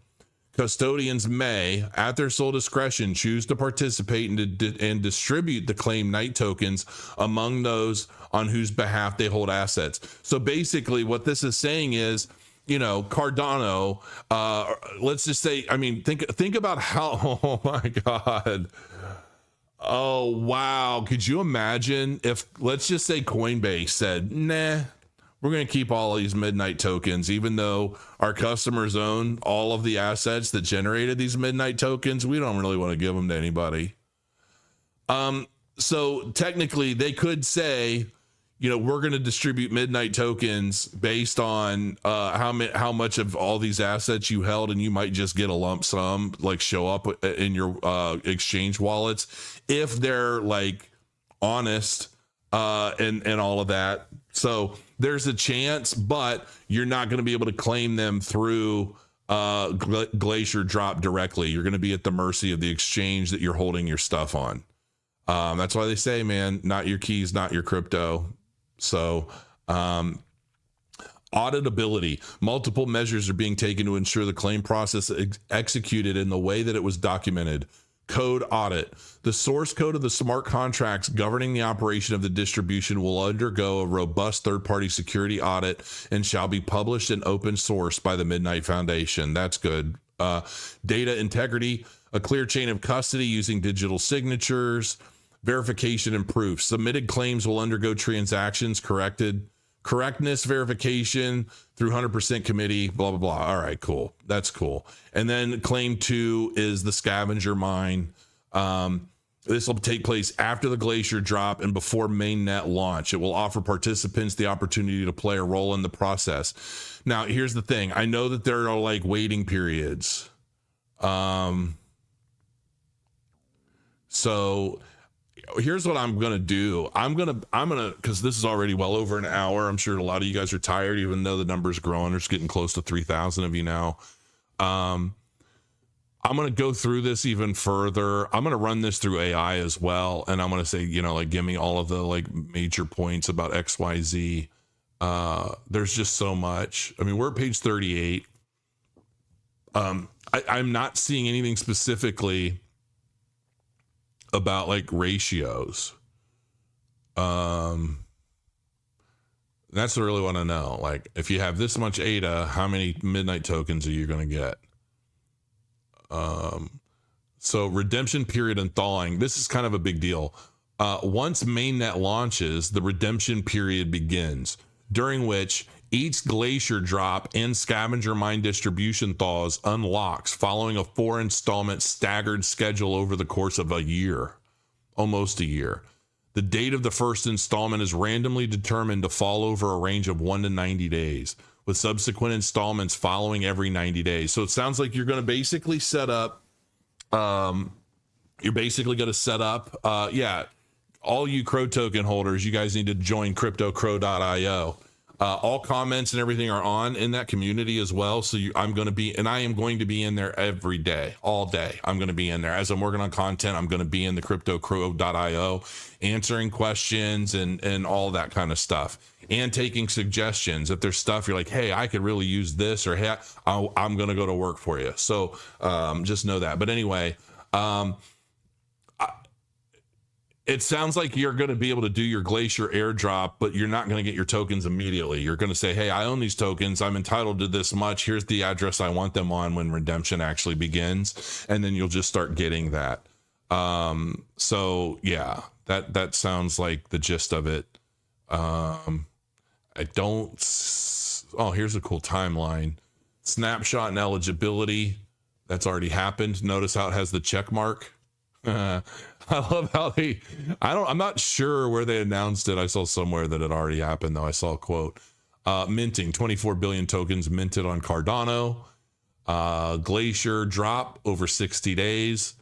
Custodians may, at their sole discretion, choose to participate and distribute the claimed Knight tokens among those on whose behalf they hold assets. So basically what this is saying is, you know, Cardano, let's just say, I mean, think about how, oh my God. Oh, wow. Could you imagine if, let's just say Coinbase said, nah, we're going to keep all these Midnight tokens, even though our customers own all of the assets that generated these Midnight tokens. We don't really want to give them to anybody. So technically they could say, you know, we're going to distribute Midnight tokens based on how much of all these assets you held, and you might just get a lump sum, like show up in your exchange wallets if they're like honest and all of that. So there's a chance, but you're not going to be able to claim them through Glacier drop directly. You're going to be at the mercy of the exchange that you're holding your stuff on. That's why they say, man, not your keys, not your crypto. So auditability. Multiple measures are being taken to ensure the claim process executed in the way that it was documented. Code audit. The source code of the smart contracts governing the operation of the distribution will undergo a robust third-party security audit and shall be published and open source by the Midnight Foundation. That's good. Data integrity. A clear chain of custody using digital signatures. Verification and proof. Submitted claims will undergo transactions correctness verification through 100% committee, blah, blah, blah. All right, cool. That's cool. And then claim 2 is the scavenger mine. This will take place after the Glacier drop and before mainnet launch. It will offer participants the opportunity to play a role in the process. Now, here's the thing. I know that there are like waiting periods. So here's what I'm going to do. I'm going to, cause this is already well over an hour. I'm sure a lot of you guys are tired, even though the number's growing. It's getting close to 3,000 of you now. I'm going to go through this even further. I'm going to run this through AI as well. And I'm going to say, you know, like, give me all of the like major points about XYZ. There's just so much. I mean, we're at page 38. I'm not seeing anything specifically about like ratios. That's what I really want to know. Like, if you have this much ADA, how many Midnight tokens are you going to get? So redemption period and thawing. This is kind of a big deal. Once mainnet launches, the redemption period begins, during which each Glacier drop and scavenger mine distribution thaws unlocks following a 4-installment staggered schedule over the course of a year, almost a year. The date of the first installment is randomly determined to fall over a range of 1 to 90 days. with subsequent installments following every 90 days. So it sounds like you're going to basically set up, yeah, all you Crow token holders, you guys need to join cryptocrow.io. All comments and everything are on in that community as well. So I am going to be in there every day, all day. I'm going to be in there as I'm working on content. I'm going to be in the cryptocrow.io answering questions and all that kind of stuff, and taking suggestions. If there's stuff you're like, hey, I could really use this, or hey, I'm going to go to work for you. So just know that. But anyway, it sounds like you're going to be able to do your Glacier airdrop, but you're not going to get your tokens immediately. You're going to say, hey, I own these tokens. I'm entitled to this much. Here's the address I want them on when redemption actually begins. And then you'll just start getting that. So yeah, that sounds like the gist of it. Oh, here's a cool timeline. Snapshot and eligibility. That's already happened. Notice how it has the check mark. I love how I'm not sure where they announced it. I saw somewhere that it already happened, though. I saw a quote. Minting 24 billion tokens minted on Cardano. Glacier drop over 60 days.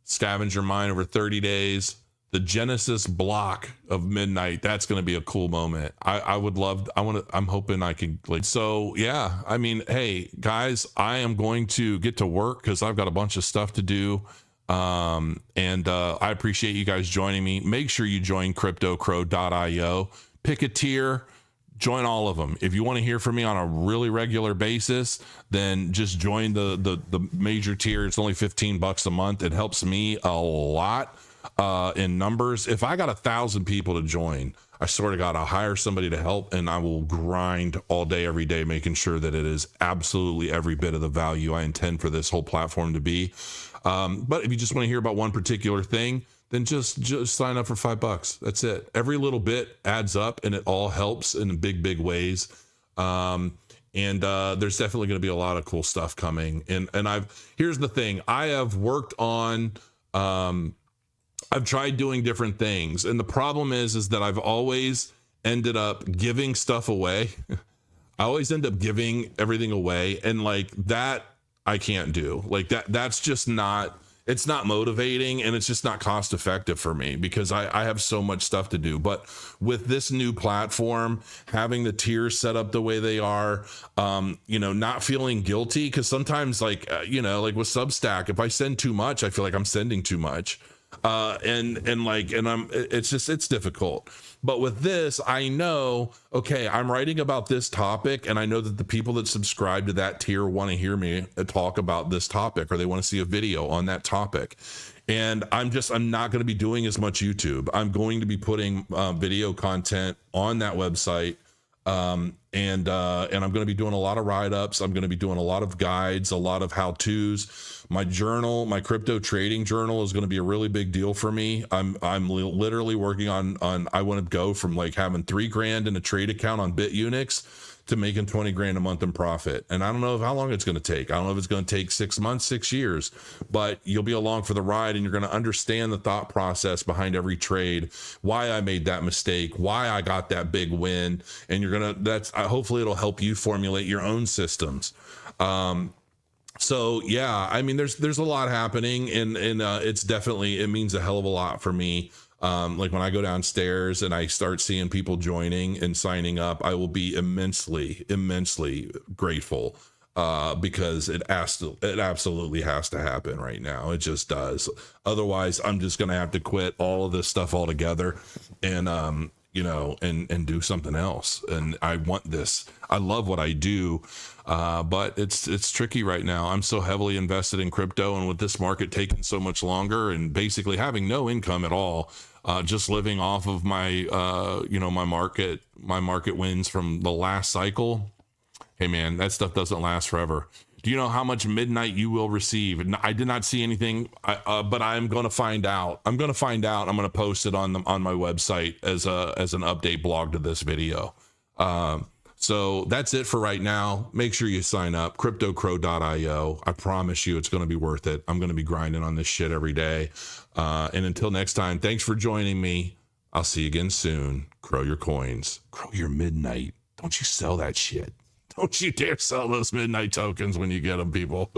Scavenger mine over 30 days. The Genesis block of midnight. That's going to be a cool moment. I'm hoping I can so yeah, I mean, hey guys, I am going to get to work because I've got a bunch of stuff to do. I appreciate you guys joining me. Make sure you join cryptocrow.io, pick a tier, join all of them. If you want to hear from me on a really regular basis, then just join the major tier. It's only $15 a month. It helps me a lot, in numbers. If I got 1,000 people to join, I swear to God, I'll hire somebody to help, and I will grind all day, every day, making sure that it is absolutely every bit of the value I intend for this whole platform to be. But if you just want to hear about one particular thing, then just sign up for $5. That's it. Every little bit adds up, and it all helps in big ways. There's definitely going to be a lot of cool stuff coming. And here's the thing. I have worked on, I've tried doing different things. And the problem is that I've always ended up giving stuff away. I always end up giving everything away. And like that, I can't do like that. That's just not, it's not motivating, and it's just not cost effective for me because I have so much stuff to do. But with this new platform, having the tiers set up the way they are, not feeling guilty. Cause sometimes like with Substack, if I send too much, I feel like I'm sending too much. It's difficult. But with this, I know, okay, I'm writing about this topic, and I know that the people that subscribe to that tier want to hear me talk about this topic, or they want to see a video on that topic. And I'm not going to be doing as much YouTube. I'm going to be putting video content on that website. And I'm going to be doing a lot of write-ups. I'm going to be doing a lot of guides, a lot of how-tos. My journal, my crypto trading journal, is going to be a really big deal for me. I'm literally working on I want to go from like having $3,000 in a trade account on BitUnix to making 20 grand a month in profit. And I don't know how long it's going to take. I don't know if it's going to take 6 months, 6 years, but you'll be along for the ride, and you're going to understand the thought process behind every trade, why I made that mistake, why I got that big win. And you're going to, hopefully it'll help you formulate your own systems. So yeah, I mean, there's a lot happening, and it means a hell of a lot for me. Like when I go downstairs and I start seeing people joining and signing up, I will be immensely grateful, because it absolutely has to happen right now. It just does. Otherwise, I'm just going to have to quit all of this stuff altogether and do something else. And I want this. I love what I do. But it's tricky right now. I'm so heavily invested in crypto, and with this market taking so much longer and basically having no income at all, just living off of my my market wins from the last cycle. Hey man, that stuff doesn't last forever. Do you know how much midnight you will receive? And I did not see anything, but I'm going to find out. I'm going to post it on my website as an update blog to this video. So that's it for right now. Make sure you sign up, cryptocrow.io. I promise you it's going to be worth it. I'm going to be grinding on this shit every day. And until next time, thanks for joining me. I'll see you again soon. Crow your coins. Crow your midnight. Don't you sell that shit. Don't you dare sell those midnight tokens when you get them, people.